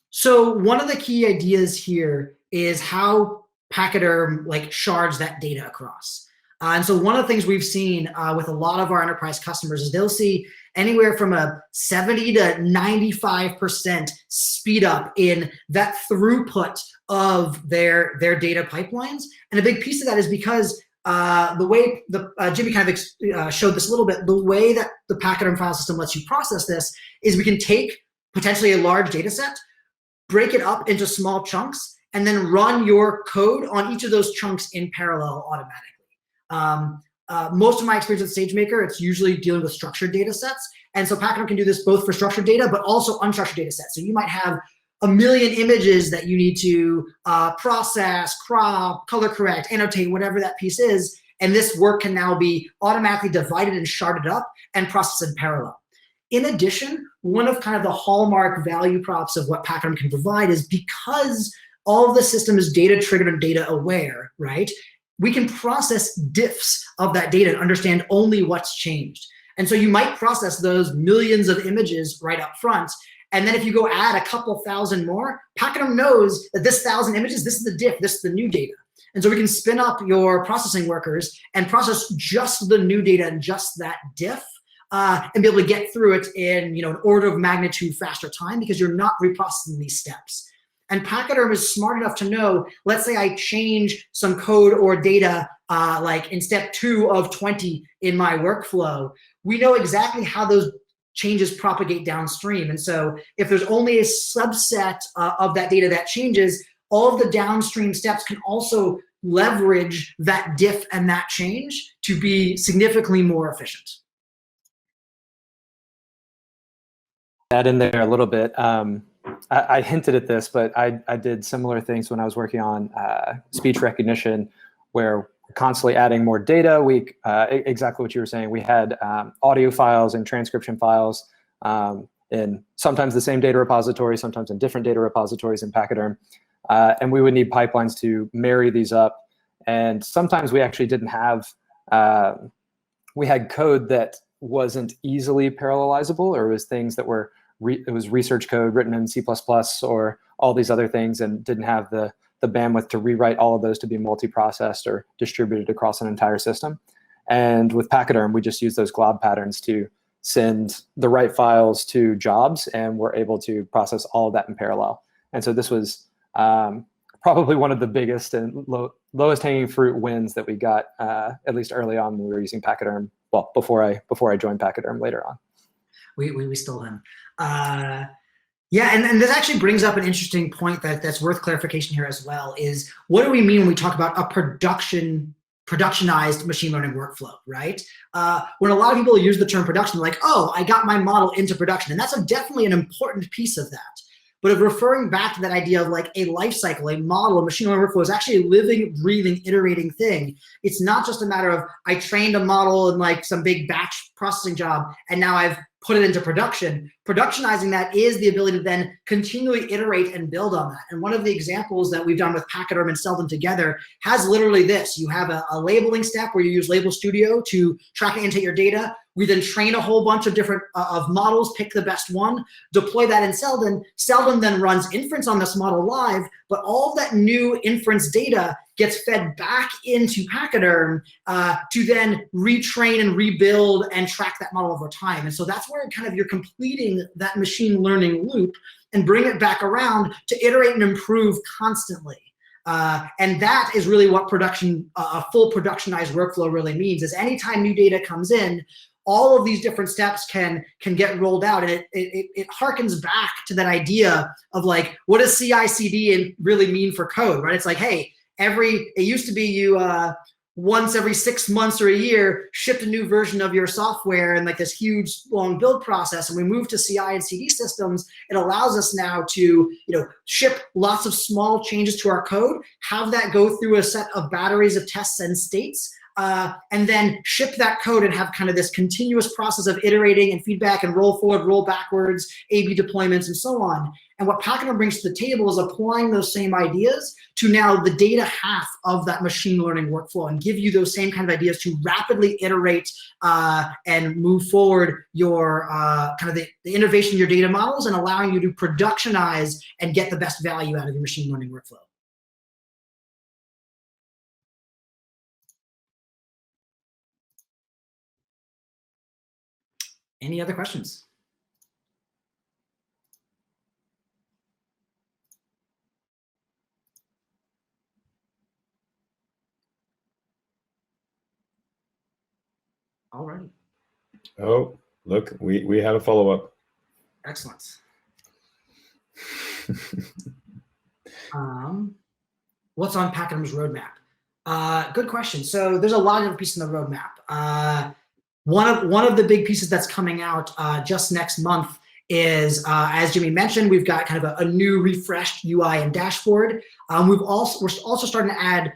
[SPEAKER 1] So one of the key ideas here is how Pachyderm like shards that data across. And so one of the things we've seen with a lot of our enterprise customers is they'll see anywhere from a 70 to 95% speed up in that throughput of their data pipelines. And a big piece of that is because the way Jimmy kind of showed this a little bit, the way that the Pachyderm file system lets you process this is we can take potentially a large data set, break it up into small chunks, and then run your code on each of those chunks in parallel automatically. Most of my experience with SageMaker, it's usually dealing with structured data sets. And so Pachyderm can do this both for structured data, but also unstructured data sets. So you might have a million images that you need to process, crop, color correct, annotate, whatever that piece is. And this work can now be automatically divided and sharded up and processed in parallel. In addition, one of kind of the hallmark value props of what Pachyderm can provide is because all of the system is data triggered and data aware, right? We can process diffs of that data and understand only what's changed. And so you might process those millions of images right up front. And then if you go add a couple thousand more, Pachyderm knows that this 1,000 images, this is the diff, this is the new data. And so we can spin up your processing workers and process just the new data and just that diff and be able to get through it in an order of magnitude faster time because you're not reprocessing these steps. And Pachyderm is smart enough to know, let's say I change some code or data like in step 2 of 20 in my workflow. We know exactly how those changes propagate downstream. And so if there's only a subset of that data that changes, all of the downstream steps can also leverage that diff and that change to be significantly more efficient.
[SPEAKER 2] Add in there a little bit. I hinted at this, but I did similar things when I was working on speech recognition, where we're constantly adding more data. Exactly what you were saying. We had audio files and transcription files in sometimes the same data repository, sometimes in different data repositories in Pachyderm. And we would need pipelines to marry these up. And sometimes we actually didn't have, we had code that wasn't easily parallelizable, or it was things that were, it was research code written in C++ or all these other things, and didn't have the bandwidth to rewrite all of those to be multi-processed or distributed across an entire system. And with Pachyderm, we just use those glob patterns to send the right files to jobs, and we're able to process all of that in parallel. And so this was probably one of the biggest and lowest hanging fruit wins that we got, at least early on when we were using Pachyderm. Well, before I joined Pachyderm later on.
[SPEAKER 1] We stole him. Yeah, and this actually brings up an interesting point that's worth clarification here as well, is what do we mean when we talk about a productionized machine learning workflow, right? When a lot of people use the term production, they're like, oh, I got my model into production. And that's definitely an important piece of that. But of referring back to that idea of like a life cycle, a model, a machine learning workflow is actually a living, breathing, iterating thing. It's not just a matter of I trained a model in like some big batch processing job and now I've put it into production. Productionizing that is the ability to then continually iterate and build on that. And one of the examples that we've done with Pachyderm and sell them together has literally this. You have a labeling step where you use Label Studio to track and annotate your data. We then train a whole bunch of different of models, pick the best one, deploy that in Selden. Selden then runs inference on this model live, but all of that new inference data gets fed back into Pachyderm to then retrain and rebuild and track that model over time. And so that's where kind of you're completing that machine learning loop and bring it back around to iterate and improve constantly. And that is really what production, a full productionized workflow really means, is anytime new data comes in, all of these different steps can get rolled out, and it harkens back to that idea of like, what does CI/CD really mean for code, right? It's like, hey, it used to be you once every 6 months or a year shipped a new version of your software and like this huge long build process. And we moved to CI and CD systems. It allows us now to ship lots of small changes to our code, have that go through a set of batteries of tests and states, and then ship that code and have kind of this continuous process of iterating and feedback and roll forward, roll backwards, A/B deployments, and so on. And what Pachyderm brings to the table is applying those same ideas to now the data half of that machine learning workflow, and give you those same kind of ideas to rapidly iterate and move forward your kind of the innovation in your data models, and allowing you to productionize and get the best value out of your machine learning workflow. Any other questions? All right.
[SPEAKER 3] Oh, look, we have a follow-up.
[SPEAKER 1] Excellent. What's on Pachyderm's roadmap? Good question. So there's a lot of different pieces in the roadmap. One of the big pieces that's coming out just next month is, as Jimmy mentioned, we've got kind of a new refreshed UI and dashboard. We're also starting to add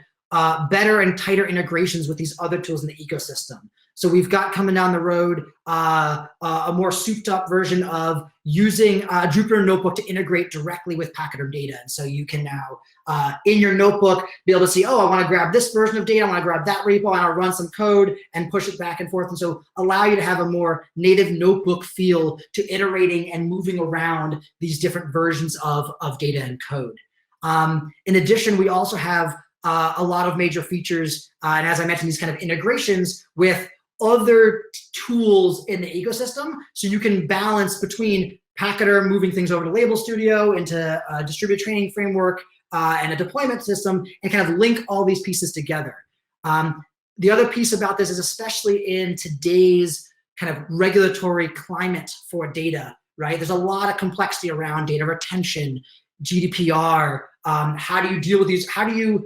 [SPEAKER 1] better and tighter integrations with these other tools in the ecosystem. So we've got coming down the road a more souped up version of using Jupyter Notebook to integrate directly with Pachyderm data. And so you can now, in your notebook, be able to see, oh, I want to grab this version of data, I want to grab that repo, I want to run some code and push it back and forth. And so allow you to have a more native notebook feel to iterating and moving around these different versions of data and code. In addition, we also have a lot of major features, and as I mentioned, these kind of integrations with other tools in the ecosystem, so you can balance between Pachyderm moving things over to Label Studio into a distributed training framework and a deployment system, and kind of link all these pieces together. The other piece about this is, especially in today's kind of regulatory climate for data, right? There's a lot of complexity around data retention, GDPR. How do you deal with these? How do you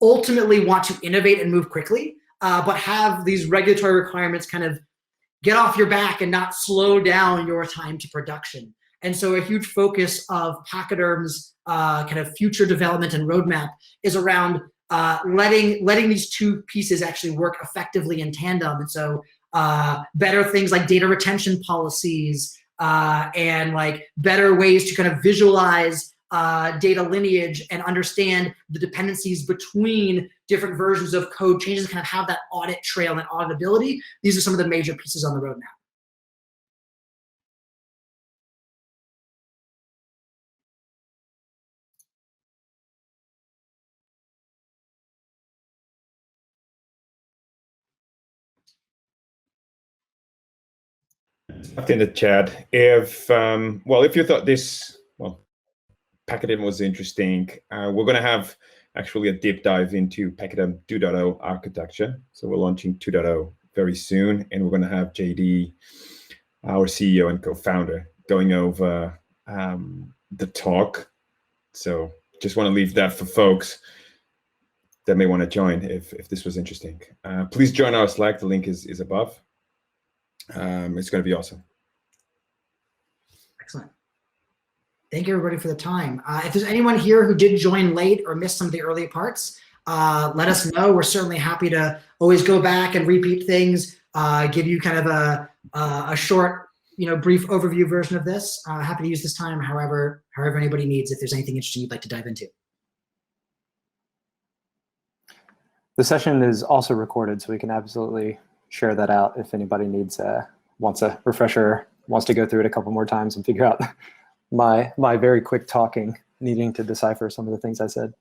[SPEAKER 1] ultimately want to innovate and move quickly, but have these regulatory requirements kind of get off your back and not slow down your time to production? And so a huge focus of Pachyderm's kind of future development and roadmap is around letting these two pieces actually work effectively in tandem. And so better things like data retention policies and like better ways to kind of visualize data lineage and understand the dependencies between different versions of code changes, kind of have that audit trail and auditability. These are some of the major pieces on the roadmap.
[SPEAKER 3] In the chat, if you thought this Pachyderm was interesting, we're going to have actually a deep dive into Pachyderm 2.0 architecture. So we're launching 2.0 very soon, and we're going to have JD, our CEO and co-founder, going over the talk. So just want to leave that for folks that may want to join if this was interesting. Please join our Slack. The link is above. It's going to be awesome.
[SPEAKER 1] Excellent. Thank you, everybody, for the time. If there's anyone here who did join late or missed some of the early parts, let us know. We're certainly happy to always go back and repeat things, give you kind of a short, brief overview version of this. Happy to use this time however anybody needs, if there's anything interesting you'd like to dive into.
[SPEAKER 2] The session is also recorded, so we can absolutely share that out if anybody wants a refresher, wants to go through it a couple more times and figure out my very quick talking, needing to decipher some of the things I said.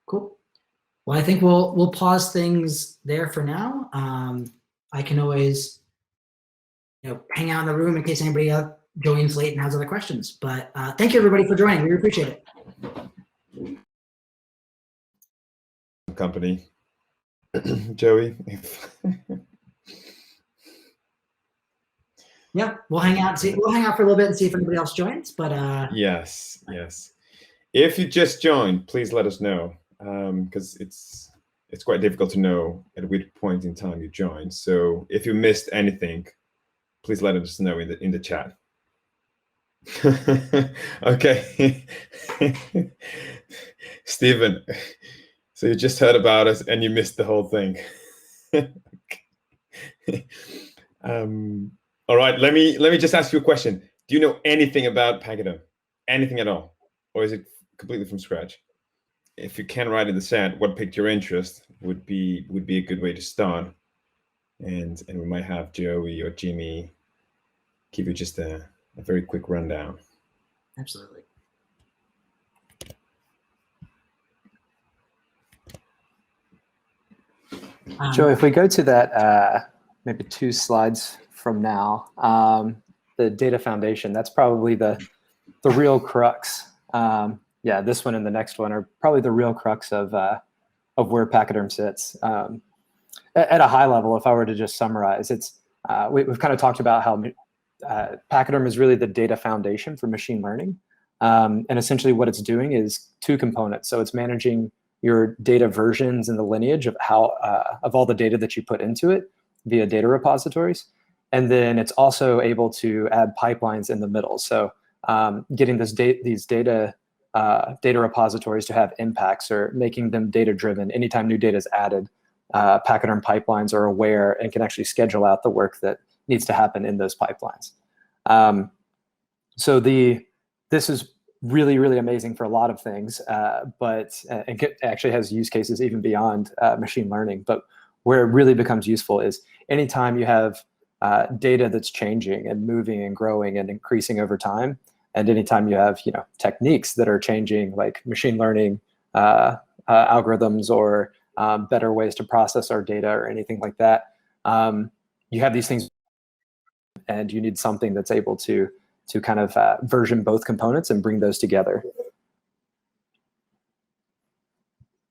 [SPEAKER 1] Cool. Well, I think we'll pause things there for now. I can always hang out in the room in case anybody joins late and has other questions. But thank you, everybody, for joining. We appreciate it.
[SPEAKER 3] company. Joey.
[SPEAKER 1] Yeah, we'll hang out. We'll hang out for a little bit and see if anybody else joins. But
[SPEAKER 3] yes. If you just joined, please let us know, because it's quite difficult to know at which point in time you joined. So if you missed anything, please let us know in the chat. Okay. Stephen, so you just heard about us and you missed the whole thing. All right, let me just ask you a question. Do you know anything about Pachyderm? Anything at all? Or is it completely from scratch? If you can write in the chat what piqued your interest, would be a good way to start. And we might have Joey or Jimmy give you just a very quick rundown.
[SPEAKER 1] Absolutely.
[SPEAKER 2] Joey, if we go to that maybe 2 slides from now, the data foundation, that's probably the real crux. Yeah, this one and the next one are probably the real crux of where Pachyderm sits. At a high level, if I were to just summarize, it's we've kind of talked about how Pachyderm is really the data foundation for machine learning. And essentially what it's doing is 2 components. So it's managing your data versions and the lineage of of all the data that you put into it via data repositories. And then it's also able to add pipelines in the middle. So getting these data repositories to have impacts or making them data-driven. Anytime new data is added, Pachyderm pipelines are aware and can actually schedule out the work that needs to happen in those pipelines. So this is really, really amazing for a lot of things, but it actually has use cases even beyond machine learning. But where it really becomes useful is anytime you have data that's changing and moving and growing and increasing over time, and anytime you have techniques that are changing, like machine learning algorithms or better ways to process our data or anything like that, you have these things, and you need something that's able to kind of version both components and bring those together.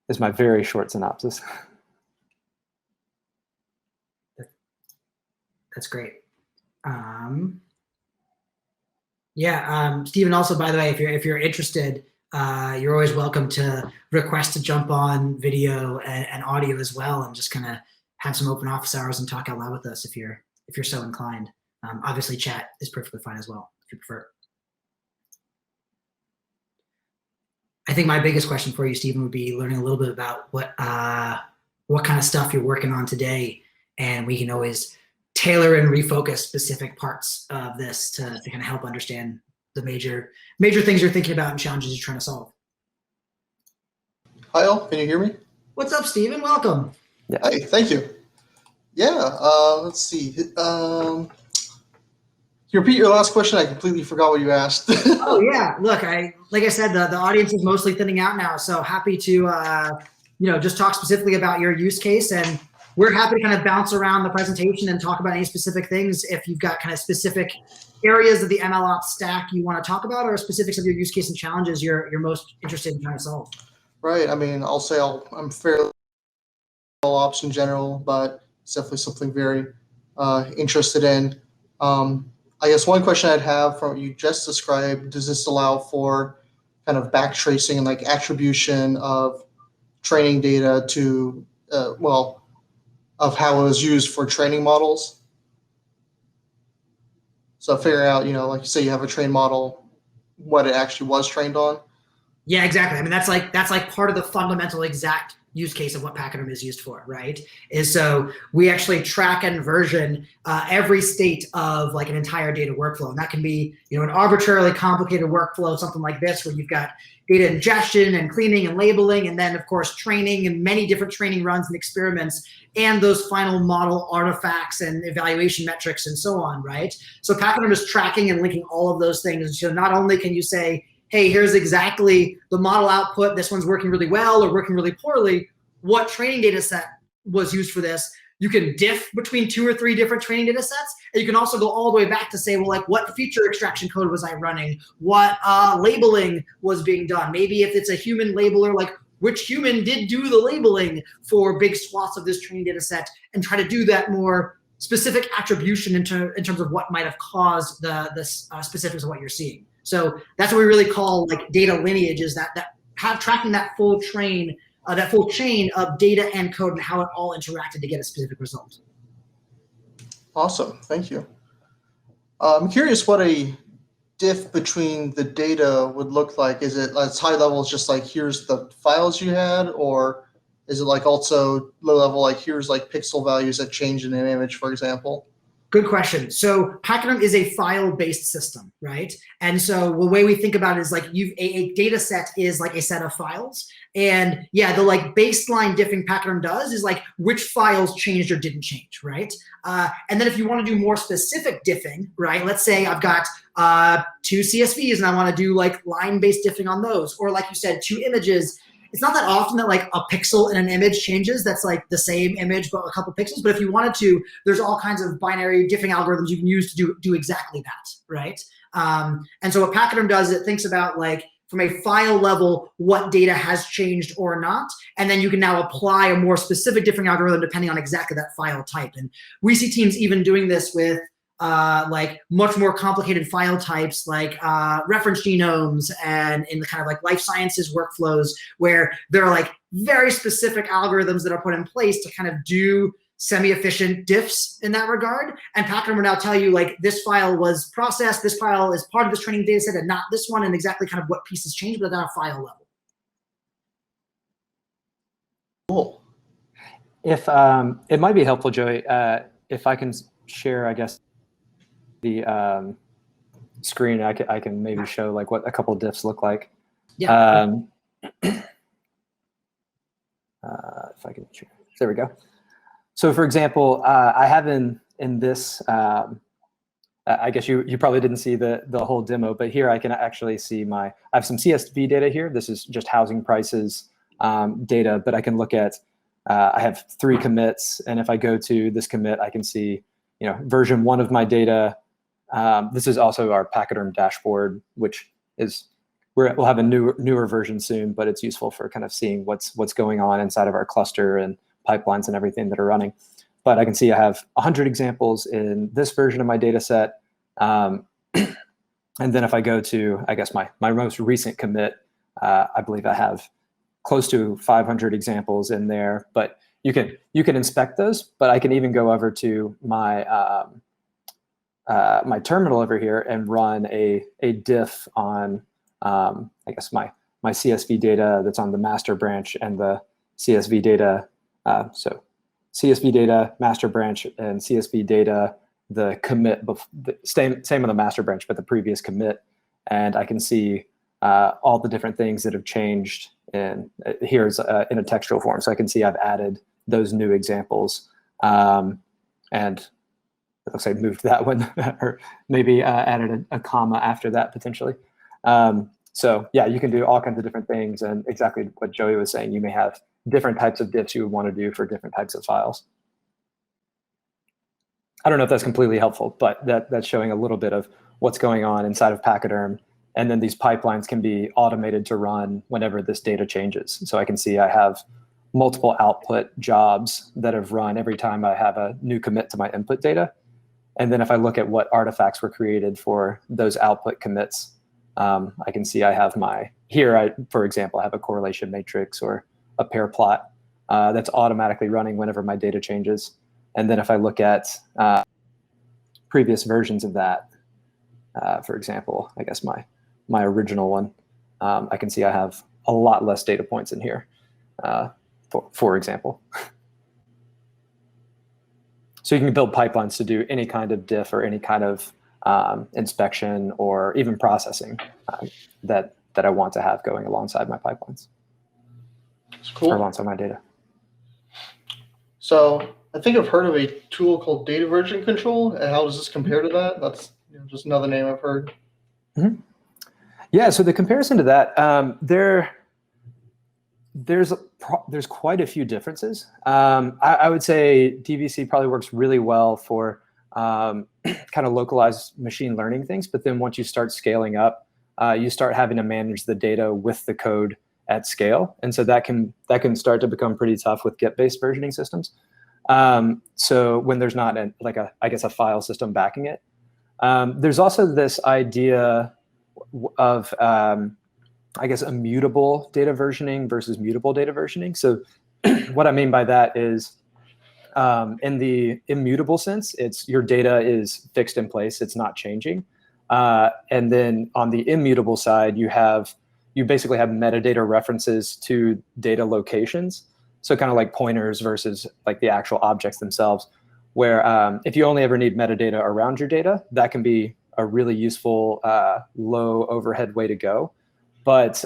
[SPEAKER 2] Is my very short synopsis.
[SPEAKER 1] That's great. Yeah, Stephen, also, by the way, if you're interested, you're always welcome to request to jump on video and audio as well, and just kind of have some open office hours and talk out loud with us if you're so inclined. Obviously, chat is perfectly fine as well if you prefer. I think my biggest question for you, Stephen, would be learning a little bit about what kind of stuff you're working on today, and we can always tailor and refocus specific parts of this to kind of help understand the major things you're thinking about and challenges you're trying to solve.
[SPEAKER 4] Hi all, can you hear me?
[SPEAKER 1] What's up, Stephen? Welcome.
[SPEAKER 2] Yeah.
[SPEAKER 4] Hey, thank you. Yeah, let's see. Can you repeat your last question? I completely forgot what you asked.
[SPEAKER 1] Oh yeah, look, like I said, the audience is mostly thinning out now, so happy to just talk specifically about your use case, and we're happy to kind of bounce around the presentation and talk about any specific things if you've got kind of specific areas of the MLOps stack you want to talk about, or specifics of your use case and challenges you're most interested in trying to solve.
[SPEAKER 4] Right. I mean, I'll say I'm fairly MLOps in general, but it's definitely something very interested in. I guess one question I'd have from what you just described, does this allow for kind of backtracing and like attribution of training data to, of how it was used for training models? So figuring out, like you say, you have a trained model, what it actually was trained on.
[SPEAKER 1] Yeah, exactly. I mean, that's like part of the fundamental exact use case of what Pachyderm is used for, right? Is so we actually track and version every state of like an entire data workflow. And that can be, an arbitrarily complicated workflow, something like this, where you've got data ingestion and cleaning and labeling, and then of course training and many different training runs and experiments, and those final model artifacts and evaluation metrics and so on, right? So Pachyderm is tracking and linking all of those things. So not only can you say, hey, here's exactly the model output, this one's working really well or working really poorly, what training data set was used for this. You can diff between 2 or 3 different training data sets. And you can also go all the way back to say, well, like what feature extraction code was I running? What labeling was being done? Maybe if it's a human labeler, like which human did do the labeling for big swaths of this training data set, and try to do that more specific attribution in terms of what might have caused the specifics of what you're seeing. So that's what we really call like data lineage, is that tracking that full chain of data and code and how it all interacted to get a specific result.
[SPEAKER 4] Awesome, thank you. I'm curious what a diff between the data would look like. Is it at high level, it's just like here's the files you had, or is it like also low level, like here's like pixel values that change in an image, for example?
[SPEAKER 1] Good question. So Pachyderm is a file-based system, right? And so the way we think about it is like a data set is like a set of files. And yeah, the like baseline diffing Pachyderm does is like which files changed or didn't change, right? And then if you want to do more specific diffing, right? Let's say I've got 2 CSVs and I want to do like line-based diffing on those, or like you said, 2 images. It's not that often that like a pixel in an image changes. That's like the same image, but a couple pixels. But if you wanted to, there's all kinds of binary diffing algorithms you can use to do exactly that, right? And so what Pachyderm does is it thinks about like from a file level, what data has changed or not. And then you can now apply a more specific diffing algorithm depending on exactly that file type. And we see teams even doing this with like much more complicated file types like reference genomes and in the kind of like life sciences workflows, where there are like very specific algorithms that are put in place to kind of do semi-efficient diffs in that regard. And Pachyderm will now tell you like this file was processed, this file is part of this training data set and not this one, and exactly kind of what pieces changed, but at a file level.
[SPEAKER 4] Cool.
[SPEAKER 2] If it might be helpful, Joey, if I can share, I guess, the screen, I can maybe show like what a couple of diffs look like.
[SPEAKER 1] Yeah.
[SPEAKER 2] If I can, there we go. So for example, I have in this, I guess you probably didn't see the whole demo, but here I can actually see I have some CSV data here. This is just housing prices data, but I can look at, I have 3 commits, and if I go to this commit, I can see, version 1 of my data. This is also our Pachyderm dashboard, which is, we'll have a newer version soon, but it's useful for kind of seeing what's going on inside of our cluster and pipelines and everything that are running. But I can see I have 100 examples in this version of my data set. And then if I go to, I guess, my most recent commit, I believe I have close to 500 examples in there. But you can inspect those, but I can even go over to my my terminal over here and run a diff on, I guess, my CSV data that's on the master branch and the CSV data. So CSV data, master branch, and CSV data, the commit, same on the master branch, but the previous commit. And I can see all the different things that have changed here's in a textual form. So I can see I've added those new examples. And it looks like I moved that one, or maybe added a comma after that potentially. So yeah, you can do all kinds of different things, and exactly what Joey was saying, you may have different types of diffs you would want to do for different types of files. I don't know if that's completely helpful, but that's showing a little bit of what's going on inside of Pachyderm. And then these pipelines can be automated to run whenever this data changes. So I can see I have multiple output jobs that have run every time I have a new commit to my input data. And then if I look at what artifacts were created for those output commits, I can see I have for example, I have a correlation matrix or a pair plot that's automatically running whenever my data changes. And then if I look at previous versions of that, for example, I guess my original one, I can see I have a lot less data points in here, for example. So you can build pipelines to do any kind of diff or any kind of inspection or even processing that I want to have going alongside my pipelines.
[SPEAKER 4] That's cool.
[SPEAKER 2] Or alongside my data.
[SPEAKER 4] So I think I've heard of a tool called data version control. And how does this compare to that? That's just another name I've heard.
[SPEAKER 2] Mm-hmm. Yeah, so the comparison to that, there's quite a few differences. I would say DVC probably works really well for kind of localized machine learning things, but then once you start scaling up, you start having to manage the data with the code at scale. And so that can start to become pretty tough with Git-based versioning systems. So when there's not I guess a file system backing it. There's also this idea of, I guess, immutable data versioning versus mutable data versioning. So what I mean by that is, in the immutable sense, it's your data is fixed in place, it's not changing. And then on the immutable side, you basically have metadata references to data locations. So kind of like pointers versus like the actual objects themselves, where if you only ever need metadata around your data, that can be a really useful low overhead way to go. But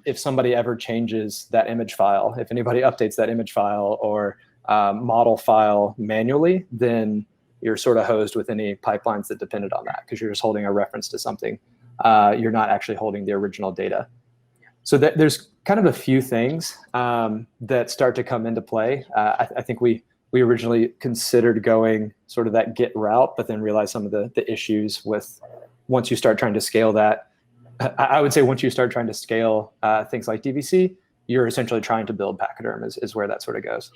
[SPEAKER 2] if somebody ever changes that image file, if anybody updates that image file or model file manually, then you're sort of hosed with any pipelines that depended on that, because you're just holding a reference to something. You're not actually holding the original data. So there's kind of a few things that start to come into play. I think we originally considered going sort of that Git route, but then realized some of the issues with once you start trying to scale that. I would say once you start trying to scale things like DVC, you're essentially trying to build Pachyderm is where that sort of goes.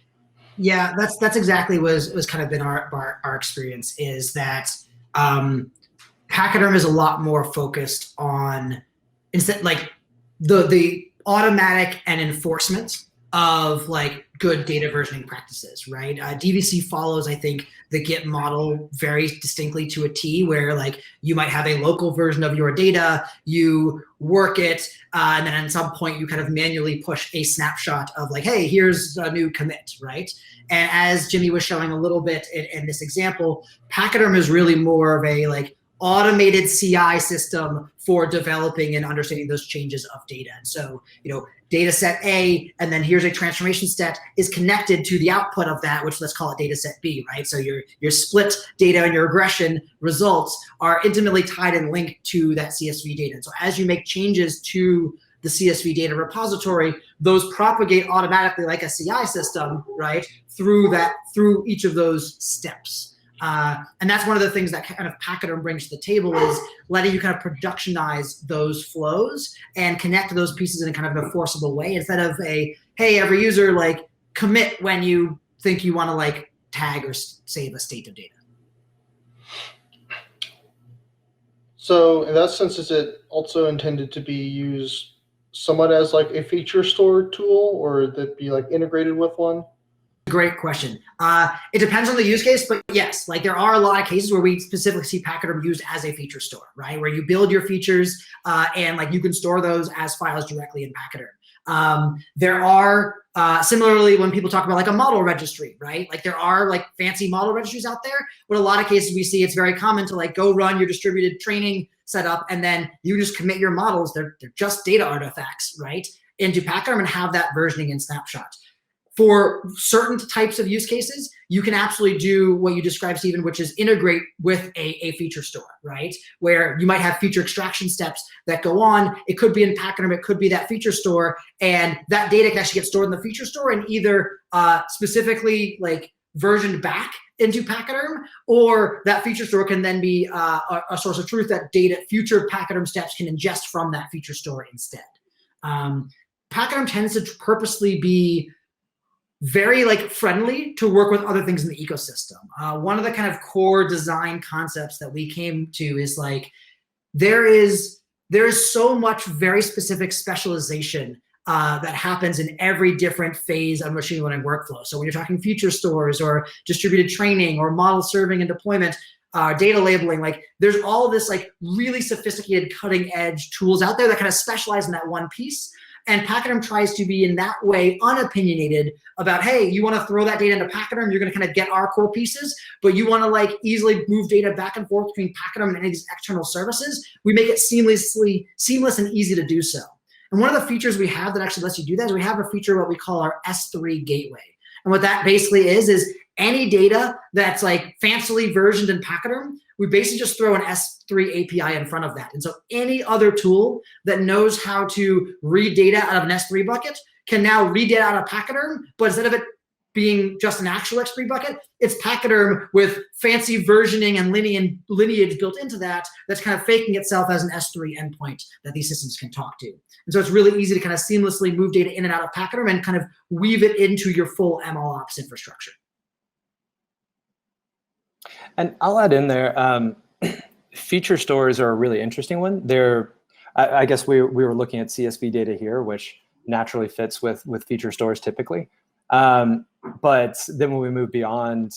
[SPEAKER 2] Yeah,
[SPEAKER 1] that's exactly was kind of been our experience, is that Pachyderm is a lot more focused on instead like the automatic and enforcement of like good data versioning practices, right? DVC follows, I think, the Git model very distinctly to a T, where like you might have a local version of your data, you work it, and then at some point you kind of manually push a snapshot of like, hey, here's a new commit, right? And as Jimmy was showing a little bit in this example, Pachyderm is really more of a like automated CI system for developing and understanding those changes of data. And so, data set A, and then here's a transformation set is connected to the output of that, which let's call it data set B, right? So your split data and your regression results are intimately tied and linked to that CSV data. And so as you make changes to the CSV data repository, those propagate automatically like a CI system, right? Through each of those steps. And that's one of the things that kind of Pachyderm brings to the table, is letting you kind of productionize those flows and connect those pieces in a kind of a forcible way, instead of hey, every user like commit when you think you want to like tag or save a state of data.
[SPEAKER 4] So in that sense, is it also intended to be used somewhat as like a feature store tool, or would it be like integrated with one?
[SPEAKER 1] Great question. It depends on the use case, but yes, like there are a lot of cases where we specifically see Pachyderm used as a feature store, right? Where you build your features and like you can store those as files directly in Pachyderm. There are similarly when people talk about like a model registry, right? Like there are like fancy model registries out there, but a lot of cases we see it's very common to like go run your distributed training setup and then you just commit your models. They're just data artifacts, right? Into Pachyderm and have that versioning in snapshots. For certain types of use cases, you can absolutely do what you described, Stephen, which is integrate with a feature store, right? Where you might have feature extraction steps that go on. It could be in Pachyderm, it could be that feature store, and that data can actually get stored in the feature store and either specifically like versioned back into Pachyderm, or that feature store can then be a source of truth that future Pachyderm steps can ingest from that feature store instead. Pachyderm tends to purposely be very like friendly to work with other things in the ecosystem. One of the kind of core design concepts that we came to is like, there is so much very specific specialization that happens in every different phase of machine learning workflow. So when you're talking feature stores or distributed training or model serving and deployment, data labeling, like there's all of this like really sophisticated cutting edge tools out there that kind of specialize in that one piece. And Pachyderm tries to be in that way unopinionated about, hey, you want to throw that data into Pachyderm, you're going to kind of get our core pieces, but you want to like easily move data back and forth between Pachyderm and any of these external services. We make it seamless and easy to do so. And one of the features we have that actually lets you do that is we have a feature what we call our S3 gateway. And what that basically is any data that's like fancily versioned in Pachyderm, we basically just throw an S3 API in front of that. And so any other tool that knows how to read data out of an S3 bucket can now read data out of Pachyderm, but instead of it being just an actual XP bucket. It's Pachyderm with fancy versioning and lineage built into that that's kind of faking itself as an S3 endpoint that these systems can talk to. And so it's really easy to kind of seamlessly move data in and out of Pachyderm and kind of weave it into your full MLOps infrastructure.
[SPEAKER 2] And I'll add in there, feature stores are a really interesting one. I guess we were looking at CSV data here, which naturally fits with feature stores typically. But then when we move beyond,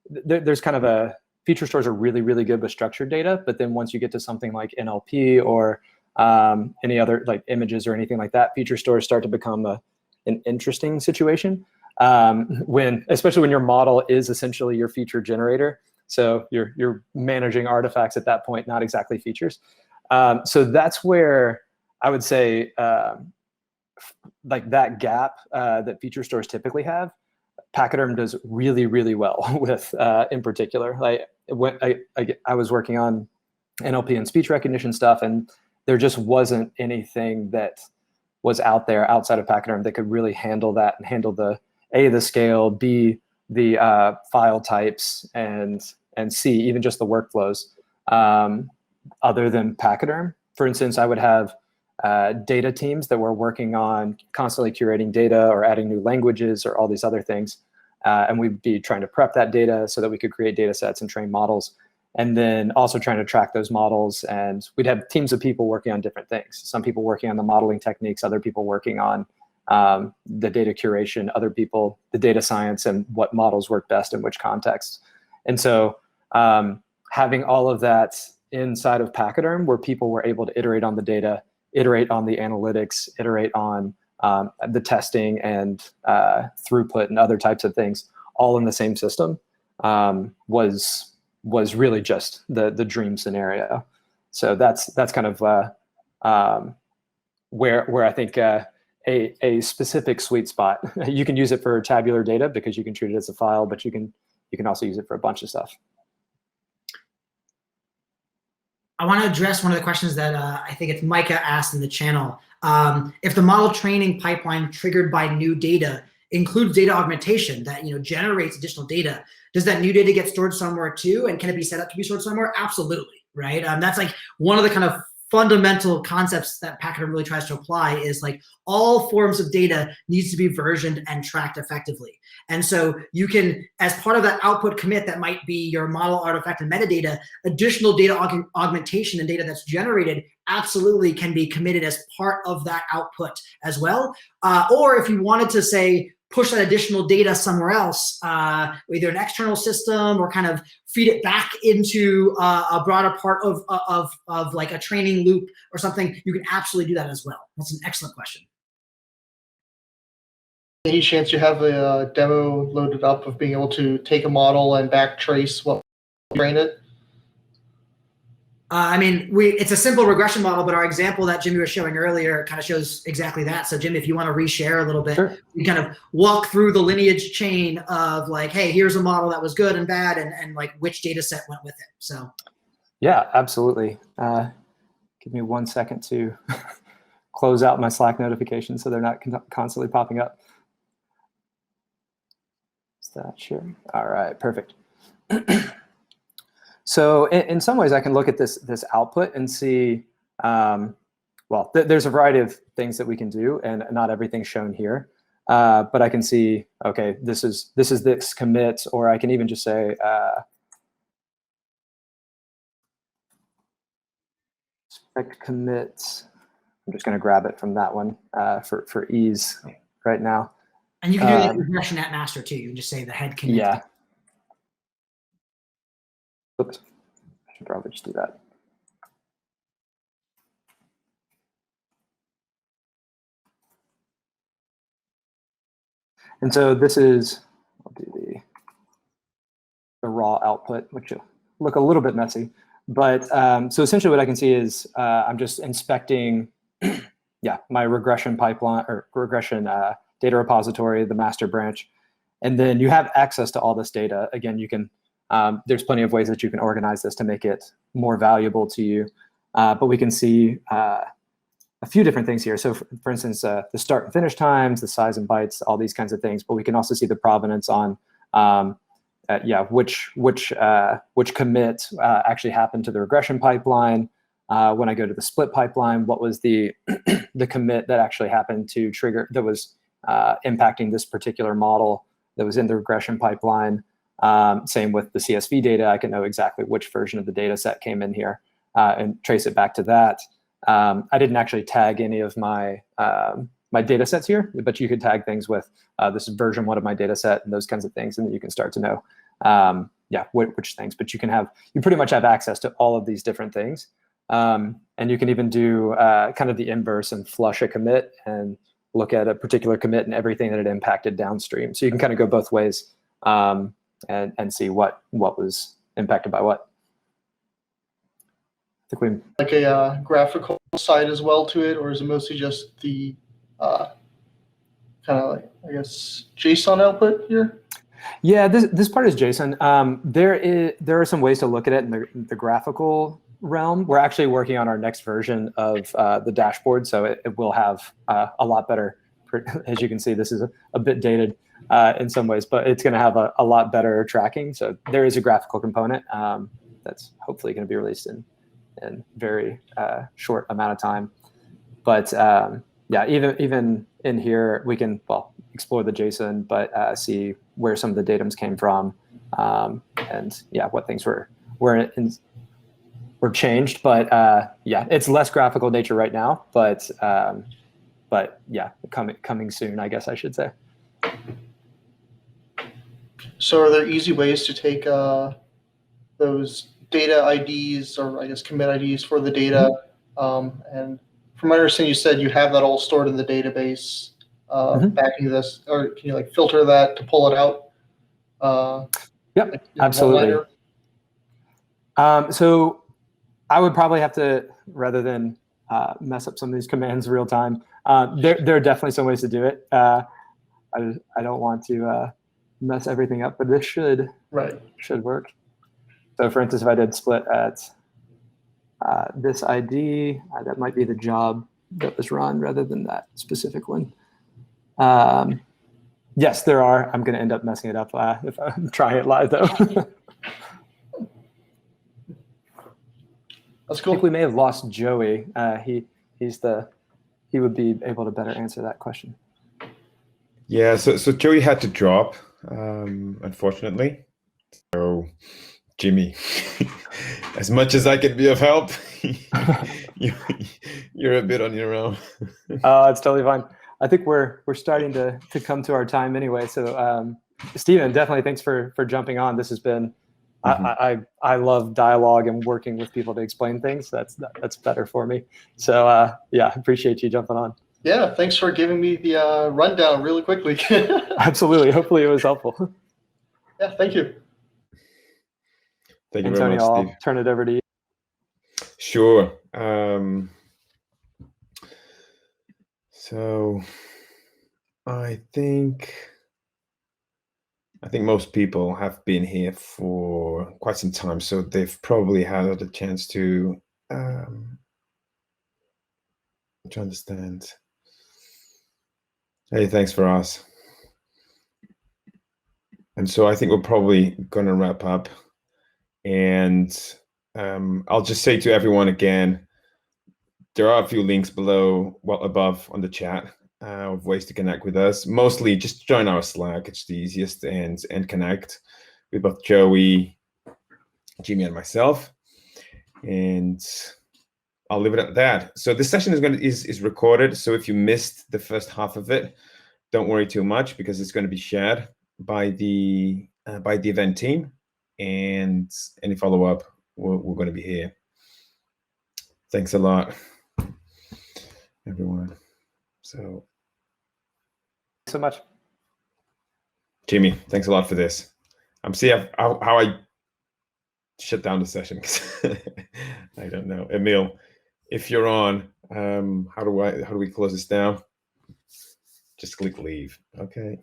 [SPEAKER 2] there's kind of a, feature stores are really, really good with structured data. But then once you get to something like NLP or any other like images or anything like that, feature stores start to become an interesting situation. Especially when your model is essentially your feature generator. So you're managing artifacts at that point, not exactly features. So that's where I would say like that gap that feature stores typically have, Pachyderm does really, really well with in particular. Like when I was working on NLP and speech recognition stuff, and there just wasn't anything that was out there outside of Pachyderm that could really handle that and handle the scale, B, the file types, and C, even just the workflows, other than Pachyderm. For instance, I would have data teams that were working on constantly curating data or adding new languages or all these other things. And we'd be trying to prep that data so that we could create data sets and train models. And then also trying to track those models. And we'd have teams of people working on different things. Some people working on the modeling techniques, other people working on the data curation, other people, the data science and what models work best in which contexts. And so having all of that inside of Pachyderm where people were able to iterate on the data, iterate on the analytics, iterate on the testing and throughput and other types of things all in the same system was really just the dream scenario. So that's kind of where I think a specific sweet spot. You can use it for tabular data because you can treat it as a file, but you can also use it for a bunch of stuff.
[SPEAKER 1] I want to address one of the questions that I think it's Micah asked in the channel. If the model training pipeline triggered by new data includes data augmentation that generates additional data, does that new data get stored somewhere too? And can it be set up to be stored somewhere? Absolutely, right? That's like one of the kind of fundamental concepts that Pachyderm really tries to apply is like all forms of data needs to be versioned and tracked effectively. And so you can, as part of that output commit that might be your model artifact and metadata, additional data augmentation and data that's generated absolutely can be committed as part of that output as well. Or if you wanted to say, push that additional data somewhere else, either an external system or kind of feed it back into a broader part of like a training loop or something, you can absolutely do that as well. That's an excellent question.
[SPEAKER 4] Any chance you have a demo loaded up of being able to take a model and backtrace what train it?
[SPEAKER 1] I mean, it's a simple regression model, but our example that Jimmy was showing earlier kind of shows exactly that. So Jimmy, if you want to reshare a little bit,
[SPEAKER 2] Sure.
[SPEAKER 1] We kind of walk through the lineage chain of like, hey, here's a model that was good and bad and like which data set went with it. So
[SPEAKER 2] Yeah, absolutely. Give me 1 second to close out my Slack notifications so they're not constantly popping up. Is that sharing? All right, perfect. So in some ways, I can look at this output and see, well, there's a variety of things that we can do, and not everything's shown here. But I can see, okay, this is this commit, or I can even just say, spec commit. I'm just going to grab it from that one for ease right now.
[SPEAKER 1] And you can do like regression at master too. You can just say the head commit.
[SPEAKER 2] Yeah. Oops, I should probably just do that. And so this is, I'll do the raw output, which will look a little bit messy. But so essentially what I can see is I'm just inspecting, yeah, my regression pipeline or regression data repository, the master branch. And then you have access to all this data. Again, you can, there's plenty of ways that you can organize this to make it more valuable to you. But we can see a few different things here. So for instance, the start and finish times, the size and bytes, all these kinds of things. But we can also see the provenance on which commit actually happened to the regression pipeline. When I go to the split pipeline, what was the the commit that actually happened to trigger that was impacting this particular model that was in the regression pipeline. Same with the CSV data. I can know exactly which version of the data set came in here and trace it back to that. I didn't actually tag any of my my data sets here, but you could tag things with this is version 1 of my data set and those kinds of things, and then you can start to know which things. But you pretty much have access to all of these different things. And you can even do kind of the inverse and flush a commit and look at a particular commit and everything that it impacted downstream. So you can kind of go both ways and see what was impacted by what. I think we
[SPEAKER 4] like a graphical side as well to it, or is it mostly just the kind of like, I guess, JSON output here?
[SPEAKER 2] Yeah, this part is JSON. There are some ways to look at it in the graphical realm. We're actually working on our next version of the dashboard, so it will have a lot better. As you can see, this is a bit dated in some ways, but it's going to have a lot better tracking. So there is a graphical component that's hopefully going to be released in very short amount of time. But yeah, even in here, we can explore the JSON, but see where some of the datums came from, and yeah, what things were changed. But yeah, it's less graphical nature right now, but yeah, coming soon, I guess I should say.
[SPEAKER 4] So are there easy ways to take those data IDs, or I guess commit IDs for the data? And from my understanding, you said you have that all stored in the database backing this, or can you like filter that to pull it out?
[SPEAKER 2] Yep,
[SPEAKER 4] like,
[SPEAKER 2] absolutely. So I would probably have to, rather than mess up some of these commands real time, there are definitely some ways to do it. I don't want to mess everything up, but this should work. So for instance, if I did split at this ID, that might be the job that was run rather than that specific one. Yes, there are. I'm going to end up messing it up if I'm trying it live, though.
[SPEAKER 4] That's cool.
[SPEAKER 2] I think we may have lost Joey. He would be able to better answer that question.
[SPEAKER 3] Yeah, so Joey had to drop, unfortunately. So Jimmy, as much as I can be of help, you're a bit on your own.
[SPEAKER 2] It's totally fine. I think we're starting to come to our time anyway. So Stephen, definitely thanks for jumping on. This has been I love dialogue and working with people to explain things. That's better for me. So yeah, appreciate you jumping on.
[SPEAKER 4] Yeah, thanks for giving me the rundown really quickly.
[SPEAKER 2] Absolutely. Hopefully it was helpful.
[SPEAKER 4] Yeah, thank you.
[SPEAKER 3] Thank you
[SPEAKER 2] Antonio,
[SPEAKER 3] very much, Steve.
[SPEAKER 2] I'll turn it over to you.
[SPEAKER 3] Sure. So I think most people have been here for quite some time, so they've probably had a chance to understand. Hey, thanks for us. And so I think we're probably going to wrap up. And I'll just say to everyone again, there are a few links above on the chat of ways to connect with us. Mostly just join our Slack. It's the easiest, and connect with both Joey, Jimmy, and myself. And I'll leave it at that. So this session is recorded. So if you missed the first half of it, don't worry too much, because it's going to be shared by the event team, and any follow-up, we're going to be here. Thanks a lot, everyone. So
[SPEAKER 2] much.
[SPEAKER 3] Jimmy, thanks a lot for this. I'm seeing how I shut down the session. I don't know. Emil, if you're on, how do we close this down? Just click leave. Okay.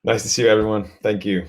[SPEAKER 3] Nice to see you, everyone. Thank you.